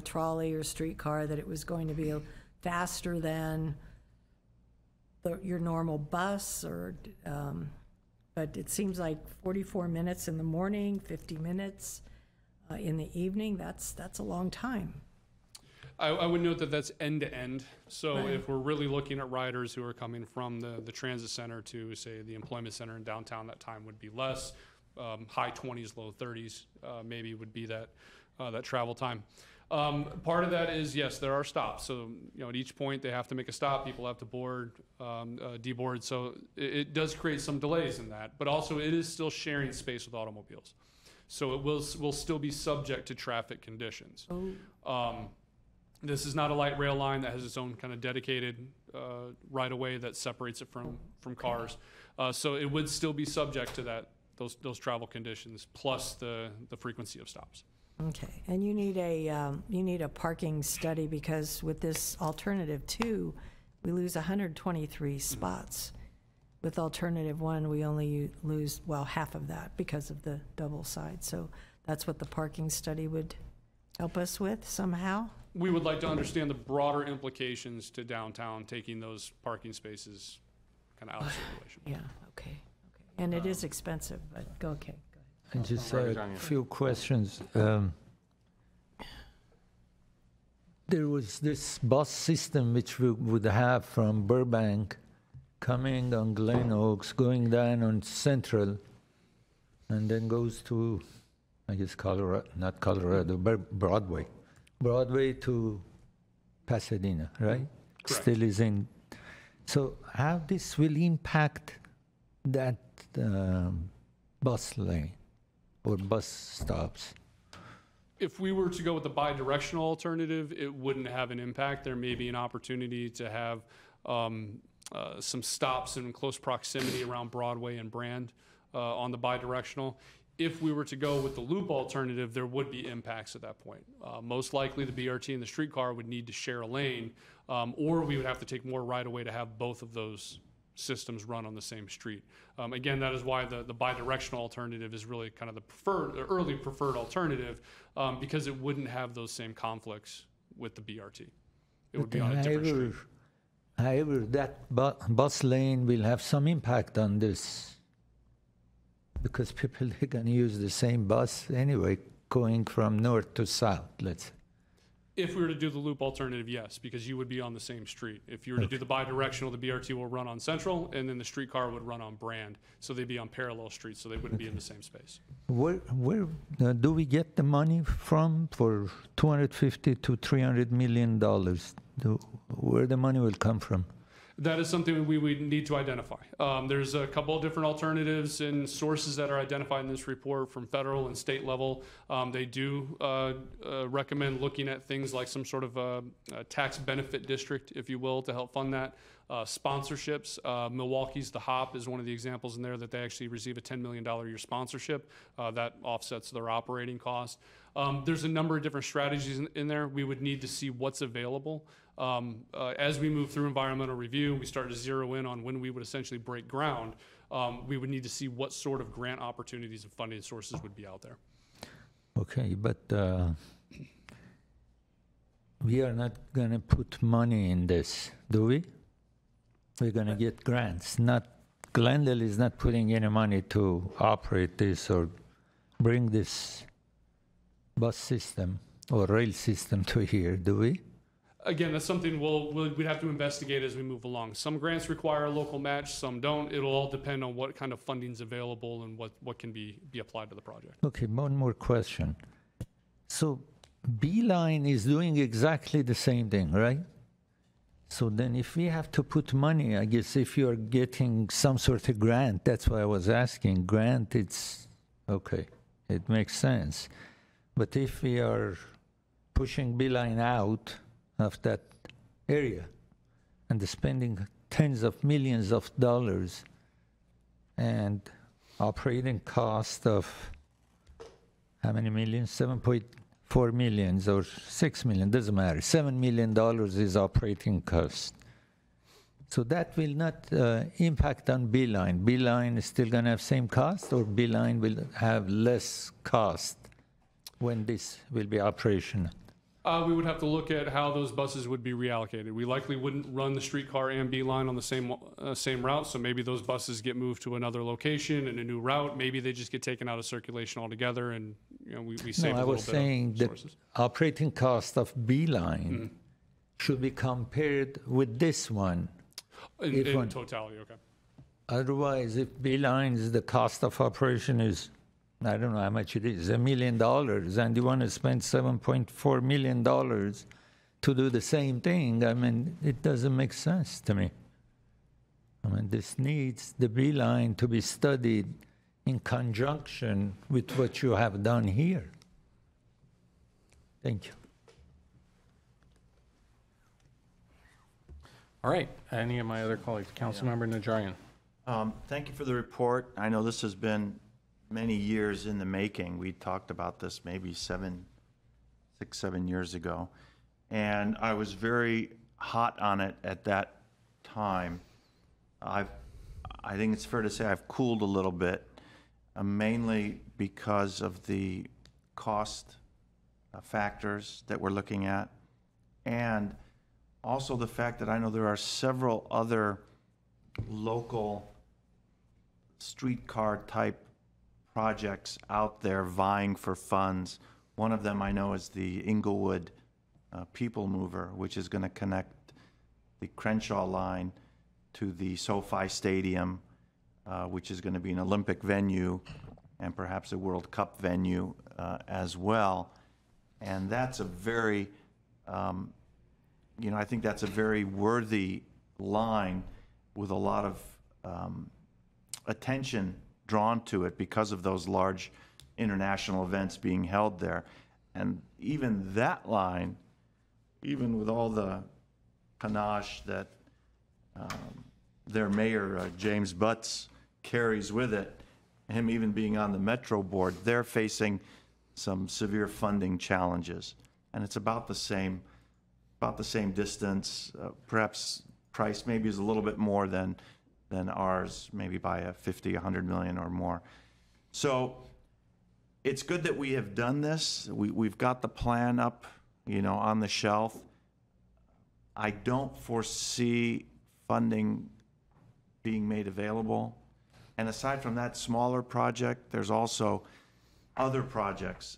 trolley or streetcar that it was going to be faster than your normal bus, but it seems like 44 minutes in the morning, 50 minutes in the evening. That's a long time. I would note that that's end-to-end. So right. If we're really looking at riders who are coming from the transit center to, say, the employment center in downtown, that time would be less. High 20s, low 30s maybe would be that travel time. Part of that is, yes, there are stops. So, at each point they have to make a stop. People have to board, deboard. So it does create some delays in that. But also it is still sharing space with automobiles. So it will still be subject to traffic conditions. Oh. This is not a light rail line that has its own kind of dedicated right-of-way that separates it from cars. So it would still be subject to those travel conditions plus the frequency of stops. Okay, and you need a parking study, because with this alternative 2, we lose 123 spots. With alternative 1, we only lose, half of that because of the double side. So that's what the parking study would help us with somehow? We would like to understand the broader implications to downtown, taking those parking spaces kind of out of circulation. Yeah, okay. And it is expensive, but go ahead. I just have a few questions. There was this bus system which we would have from Burbank coming on Glen Oaks, going down on Central, and then goes to, I guess, Broadway to Pasadena, right? Correct. Still is in. So how this will impact that bus lane or bus stops? If we were to go with the bi-directional alternative, it wouldn't have an impact. There may be an opportunity to have some stops in close proximity around Broadway and Brand on the bi-directional. If we were to go with the loop alternative, there would be impacts at that point. Most likely the BRT and the streetcar would need to share a lane, or we would have to take more right-of-way to have both of those systems run on the same street. Again, that is why the bidirectional alternative is really kind of the early preferred alternative, because it wouldn't have those same conflicts with the BRT. It would be on a different street. However, that bus lane will have some impact on this because people are going to use the same bus anyway, going from north to south, let's say. If we were to do the loop alternative, yes, because you would be on the same street. If you were to do the bidirectional, the BRT will run on Central, and then the streetcar would run on Brand. So they'd be on parallel streets, so they wouldn't be in the same space. Where do we get the money from for $250 to $300 million? Where the money will come from? That is something we would need to identify. There's a couple of different alternatives and sources that are identified in this report from federal and state level. They do recommend looking at things like some sort of a tax benefit district, if you will, to help fund that. Sponsorships, Milwaukee's The Hop is one of the examples in there that they actually receive a $10 million a year sponsorship. That offsets their operating costs. There's a number of different strategies in there. We would need to see what's available. As we move through environmental review, we start to zero in on when we would essentially break ground. We would need to see what sort of grant opportunities and funding sources would be out there. Okay, but we are not going to put money in this, do we? We're going to get grants. Glendale is not putting any money to operate this or bring this bus system or rail system to here, do we? Again, that's something we'd have to investigate as we move along. Some grants require a local match, some don't. It'll all depend on what kind of funding's available and what can be applied to the project. Okay, one more question. So Beeline is doing exactly the same thing, right? So then if we have to put money, I guess if you're getting some sort of grant, that's why I was asking. Grant, it's okay, it makes sense. But if we are pushing Beeline out of that area and spending tens of millions of dollars and operating cost of how many millions? 7.4 million or 6 million, doesn't matter. $7 million is operating cost. So that will not impact on Beeline. Beeline is still going to have same cost, or Beeline will have less cost when this will be operational? We would have to look at how those buses would be reallocated. We likely wouldn't run the streetcar and Beeline on the same route, so maybe those buses get moved to another location and a new route. Maybe they just get taken out of circulation altogether, and we save a little bit of sources. I was saying the operating cost of Beeline should be compared with this one. In totality, okay. Otherwise, if Beeline's the cost of operation is, I don't know how much it is, $1 million, and you want to spend $7.4 million to do the same thing, I mean, it doesn't make sense to me. I mean, this needs the Beeline to be studied in conjunction with what you have done here. Thank you. All right. Any of my other colleagues? Councilmember Najarian. Thank you for the report. I know this has been many years in the making. We talked about this maybe 6, 7 years ago. And I was very hot on it at that time. I think it's fair to say I've cooled a little bit, mainly because of the cost factors that we're looking at, and also the fact that I know there are several other local streetcar type projects out there vying for funds. One of them I know is the Inglewood People Mover, which is going to connect the Crenshaw line to the SoFi Stadium, which is going to be an Olympic venue and perhaps a World Cup venue as well. And that's a very, I think that's a very worthy line with a lot of attention drawn to it because of those large international events being held there. And even that line, even with all the panache that their mayor, James Butts, carries with it, him even being on the Metro board, they're facing some severe funding challenges. And it's about the same distance, perhaps price maybe is a little bit more than than ours, maybe by a 50, 100 million or more. So it's good that we have done this. We've got the plan up, on the shelf. I don't foresee funding being made available. And aside from that smaller project, there's also other projects.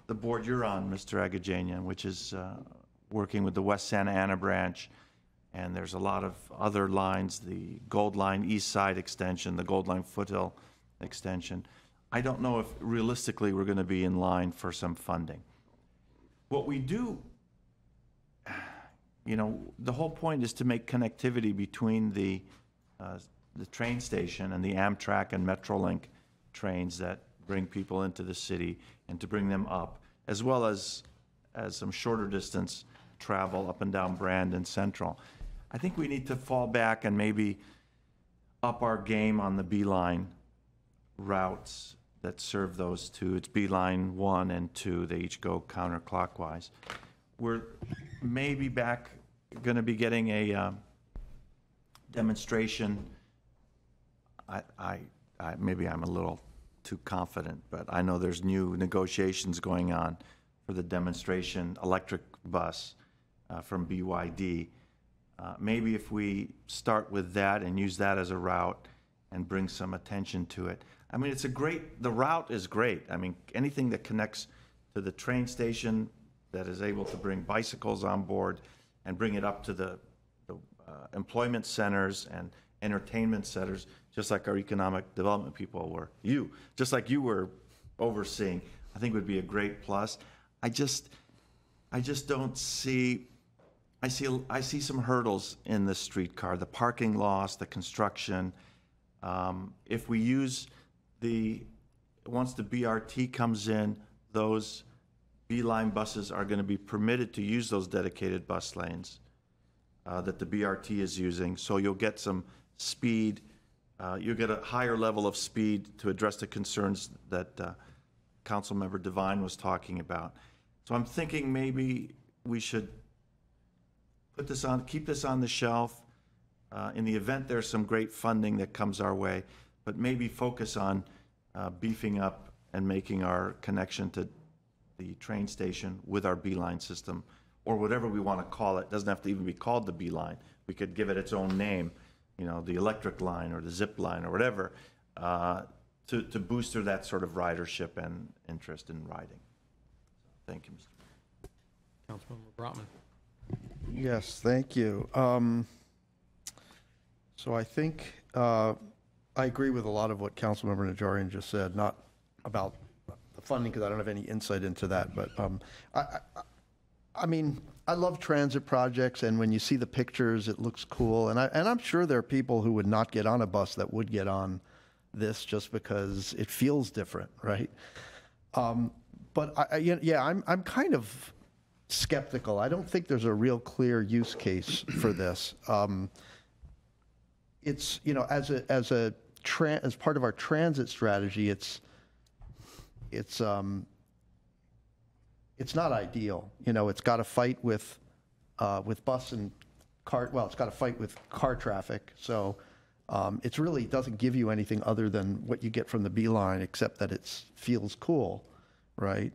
The board you're on, Mr. Agajanian, which is working with the West Santa Ana branch, and there's a lot of other lines, the Gold Line East Side extension, the Gold Line Foothill extension. I don't know if realistically we're going to be in line for some funding. What we do, the whole point is to make connectivity between the train station and the Amtrak and Metrolink trains that bring people into the city and to bring them up, as well as some shorter distance travel up and down Brandon Central. I think we need to fall back and maybe up our game on the B-line routes that serve those two. It's B-line 1 and 2. They each go counterclockwise. We're maybe back going to be getting a demonstration. Maybe I'm a little too confident, but I know there's new negotiations going on for the demonstration electric bus from BYD. Maybe if we start with that and use that as a route and bring some attention to it. I mean, the route is great. I mean, anything that connects to the train station that is able to bring bicycles on board and bring it up to the employment centers and entertainment centers, just like our economic development people were, just like you were overseeing, I think would be a great plus. I just don't see, I see some hurdles in the streetcar, the parking loss, the construction. If we use once the BRT comes in, those B-line buses are going to be permitted to use those dedicated bus lanes that the BRT is using. So you'll get some speed, you'll get a higher level of speed to address the concerns that Councilmember Devine was talking about. So I'm thinking maybe we should keep this on the shelf. In the event there's some great funding that comes our way, but maybe focus on beefing up and making our connection to the train station with our B-line system, or whatever we want to call it. It doesn't have to even be called the B-line. We could give it its own name, the electric line or the zip line or whatever, to booster that sort of ridership and interest in riding. Thank you, Mr. Councilmember Brotman. Yes, thank you. So I think I agree with a lot of what Councilmember Najarian just said, not about the funding because I don't have any insight into that, but I mean, I love transit projects, and when you see the pictures, it looks cool, and I'm sure there are people who would not get on a bus that would get on this just because it feels different, right? But I'm kind of skeptical. I don't think there's a real clear use case for this. It's as part of our transit strategy, it's not ideal. It's got to fight with bus and car. Well, it's got to fight with car traffic. So it really doesn't give you anything other than what you get from the B-line, except that it feels cool, right?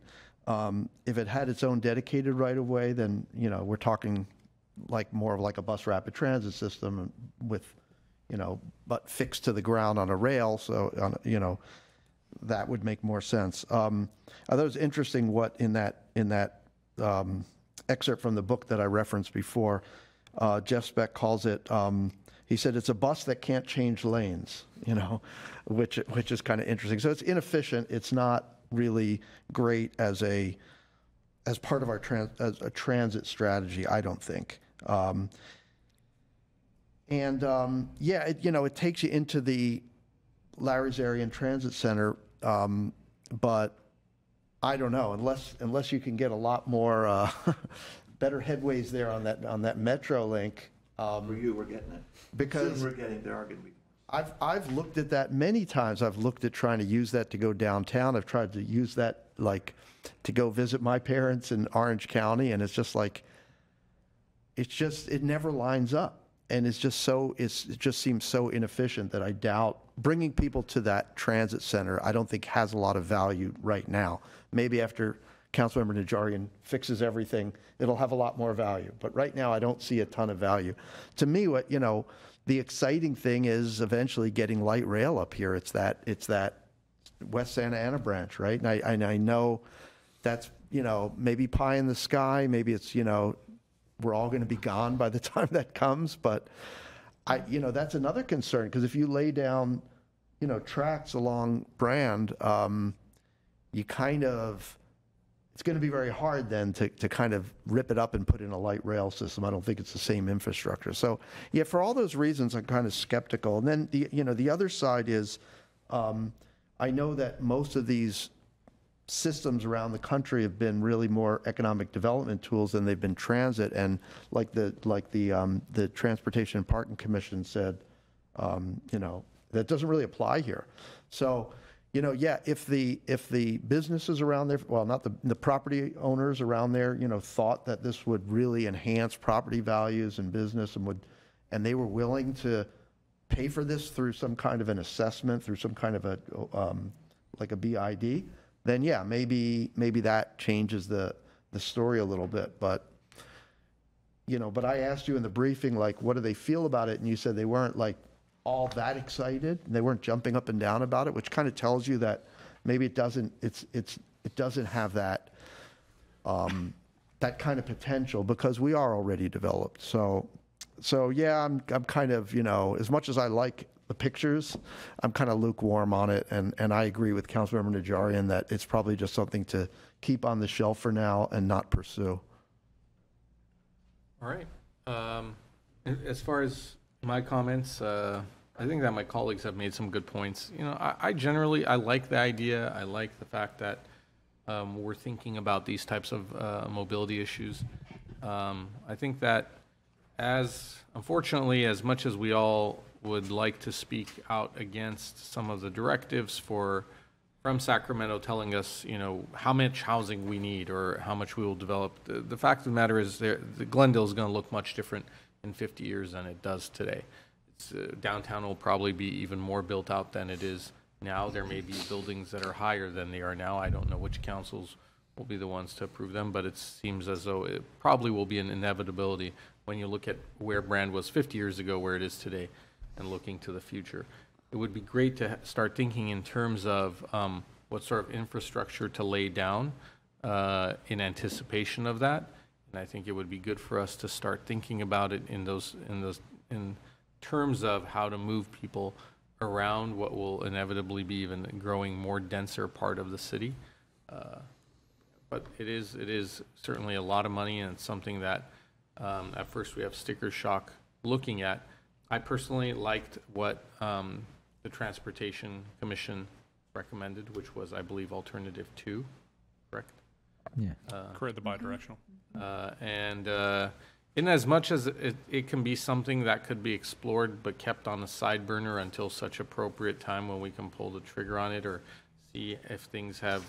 If it had its own dedicated right-of-way, then we're talking more of like a bus rapid transit system with but fixed to the ground on a rail. So that would make more sense. I thought it was interesting what in that excerpt from the book that I referenced before, Jeff Speck calls it. He said it's a bus that can't change lanes, which is kind of interesting. So it's inefficient. It's not really great as part of our transit strategy, I don't think. It takes you into the Larry's Area and Transit Center, but I don't know, unless you can get a lot more better headways there on that Metro link. For you, we're getting it. Because soon there are going to be. I've looked at that many times. I've looked at trying to use that to go downtown. I've tried to use that to go visit my parents in Orange County, and it's just it never lines up. and it just seems so inefficient that I doubt bringing people to that transit center, I don't think has a lot of value right now. Maybe after Councilmember Najarian fixes everything, it'll have a lot more value. But right now, I don't see a ton of value. To me, the exciting thing is eventually getting light rail up here. It's that West Santa Ana branch, right? And I know that's, maybe pie in the sky. Maybe it's, we're all going to be gone by the time that comes. But that's another concern, because if you lay down, tracks along Brand, it's going to be very hard then to kind of rip it up and put in a light rail system. I don't think it's the same infrastructure. So yeah, for all those reasons, I'm kind of skeptical. And then the other side is, I know that most of these systems around the country have been really more economic development tools than they've been transit. And like the Transportation and Parking Commission said, that doesn't really apply here. So, yeah, if the businesses around there, well, not the property owners around there, thought that this would really enhance property values and business and they were willing to pay for this through some kind of an assessment, through some kind of like a BID, then yeah, maybe that changes the story a little bit. But but I asked you in the briefing, like, what do they feel about it? And you said they weren't like all that excited, and they weren't jumping up and down about it, which kind of tells you that maybe it doesn't have that that kind of potential, because we are already developed. So yeah, I'm kind of, as much as I like the pictures, I'm kind of lukewarm on it, and I agree with Councilmember Najarian that it's probably just something to keep on the shelf for now and not pursue. All right. As far as my comments, I think that my colleagues have made some good points. I generally like the idea. I like the fact that we're thinking about these types of mobility issues. I think that unfortunately, as much as we all would like to speak out against some of the directives from Sacramento telling us, how much housing we need or how much we will develop, the fact of the matter is the Glendale is going to look much different in 50 years than it does today. Downtown will probably be even more built out than it is now. There may be buildings that are higher than they are now. I don't know which councils will be the ones to approve them, but it seems as though it probably will be an inevitability when you look at where Brand was 50 years ago, where it is today, and looking to the future. It would be great to start thinking in terms of what sort of infrastructure to lay down in anticipation of that. And I think it would be good for us to start thinking about it in terms of how to move people around what will inevitably be even growing more denser part of the city. But it is certainly a lot of money, and it's something that at first we have sticker shock looking at. I personally liked what the Transportation Commission recommended, which was, I believe, Alternative 2, correct? Yeah. Correct, the bidirectional. And in as much as it can be something that could be explored but kept on the side burner until such appropriate time when we can pull the trigger on it or see if things have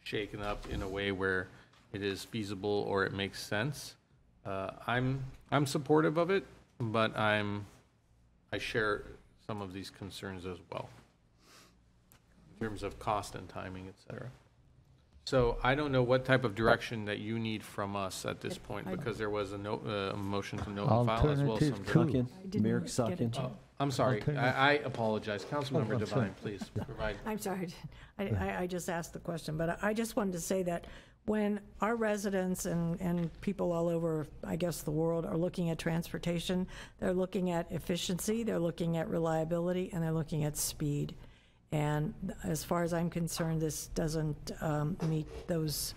shaken up in a way where it is feasible or it makes sense. I'm supportive of it, but I share some of these concerns as well in terms of cost and timing, et cetera. So I don't know what type of direction that you need from us at this point, because there was a motion to note and file as well as some. Kasakian, Mayor Kasakian. I'm sorry, I apologize. Councilmember Devine, please provide. I'm sorry. I just asked the question, but I just wanted to say that when our residents and people all over, I guess, the world are looking at transportation, they're looking at efficiency, they're looking at reliability, and they're looking at speed. And as far as I'm concerned, this doesn't meet those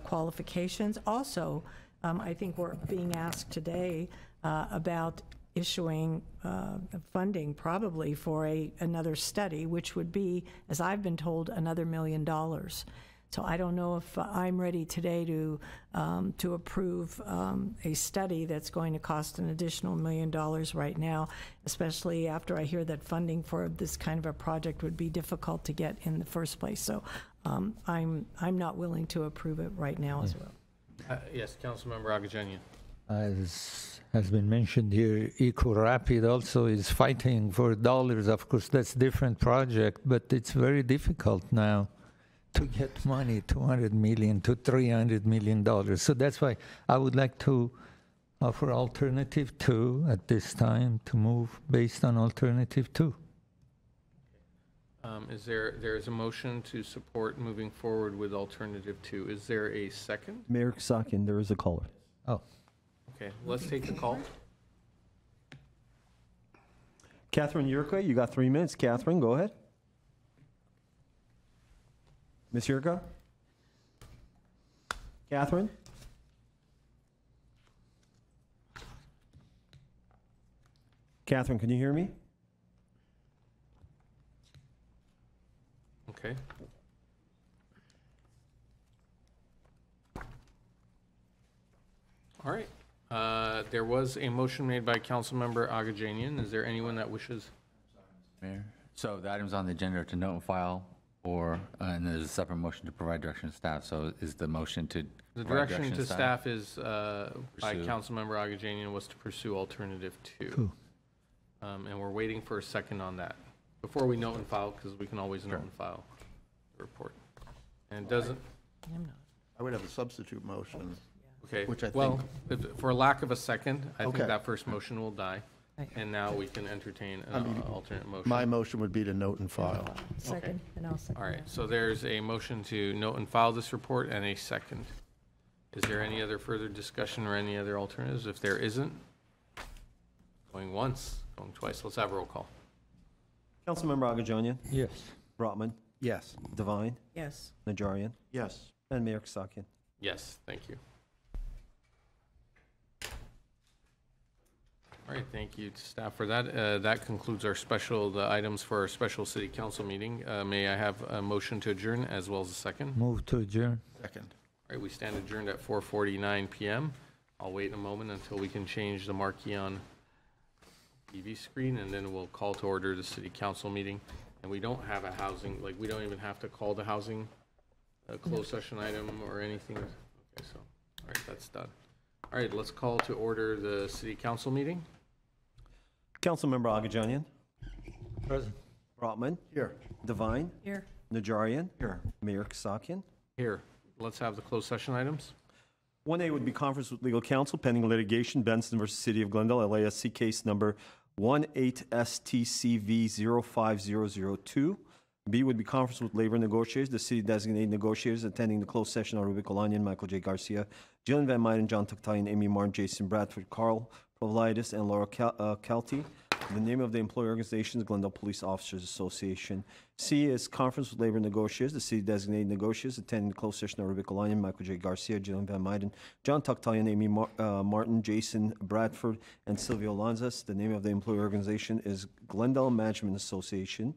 qualifications. Also, I think we're being asked today about issuing funding probably for another study, which would be, as I've been told, another $1 million. So I don't know if I'm ready today to approve a study that's going to cost an additional $1 million right now, especially after I hear that funding for this kind of a project would be difficult to get in the first place. So I'm not willing to approve it right now as well. Yes, Councilmember Agajanian. as has been mentioned here, EcoRapid also is fighting for dollars. Of course, that's different project, but it's very difficult now to get money, $200 million to $300 million. So that's why I would like to offer alternative 2 at this time to move based on alternative 2. There's a motion to support moving forward with alternative 2. Is there a second? Mayor Kasakian, there is a caller. Oh. Okay, let's take the call. Catherine Yurka, you got 3 minutes. Catherine, go ahead. Ms. Yurka? Catherine? Catherine, can you hear me? Okay. All right. There was a motion made by Councilmember Agajanian. Is there anyone that wishes? Mayor, so the items on the agenda are to note and file, or, and there's a separate motion to provide direction to staff. So is the motion to The provide direction to staff is, by Pursue. Councilmember Agajanian, was to pursue alternative 2. Cool. And we're waiting for a second on that. Before we note and file, because we can always note and file the report. And it doesn't, I would have a substitute motion. okay. Which I Well, for lack of a second, I think Okay. that first motion will die. And now we can entertain an alternate motion. My motion would be to note and file. Second, and I'll second All right, that. so there's a motion to note and file this report and a second. Is there any other further discussion or any other alternatives? If there isn't, going once, going twice, let's have a roll call. Councilmember Agajanian? Yes. Brotman? Yes. Devine? Yes. Najarian? Yes. And Mayor Kasakian. Yes, thank you. All right, thank you to staff for that. That concludes our the items for our special city council meeting. May I have a motion to adjourn as well as a second? Move to adjourn. Second. All right, we stand adjourned at 4:49 PM. I'll wait a moment until we can change the marquee on TV screen, and then we'll call to order the city council meeting. And we don't have a housing, like, we don't even have to call the housing closed session item or anything. Okay, so, all right, that's done. All right, let's call to order the city council meeting. Councilmember Agajanian? Present. Brotman? Here. Devine? Here. Najarian? Here. Mayor Kasakian. Here, let's have the closed session items. 1A would be conference with legal counsel pending litigation, Benson versus City of Glendale, LASC case number 18STCV05002. B would be conference with labor negotiators, the city designated negotiators attending the closed session are Rubic Olanian, Michael J. Garcia, Jillian Van Meiden, John Tucktayan, Amy Martin, Jason Bradford, Carl Pavlidis, and Laura Kelty. The name of the employee organization is Glendale Police Officers Association. C is conference with labor negotiators, the city designated negotiators attending the closed session are Rubic Olanian, Michael J. Garcia, Jillian Van Meiden, John Tucktayan, Amy Martin, Jason Bradford, and Silvio Lanzas. The name of the employee organization is Glendale Management Association.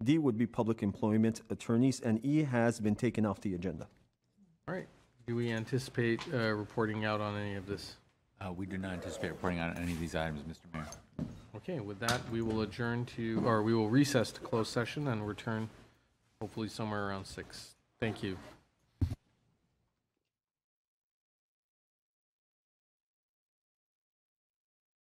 D would be public employment attorneys, and E has been taken off the agenda. All right, do we anticipate reporting out on any of this? We do not anticipate reporting on any of these items, Mr. Mayor. Okay, with that, we will adjourn to, or we will recess to closed session and return hopefully somewhere around 6. Thank you.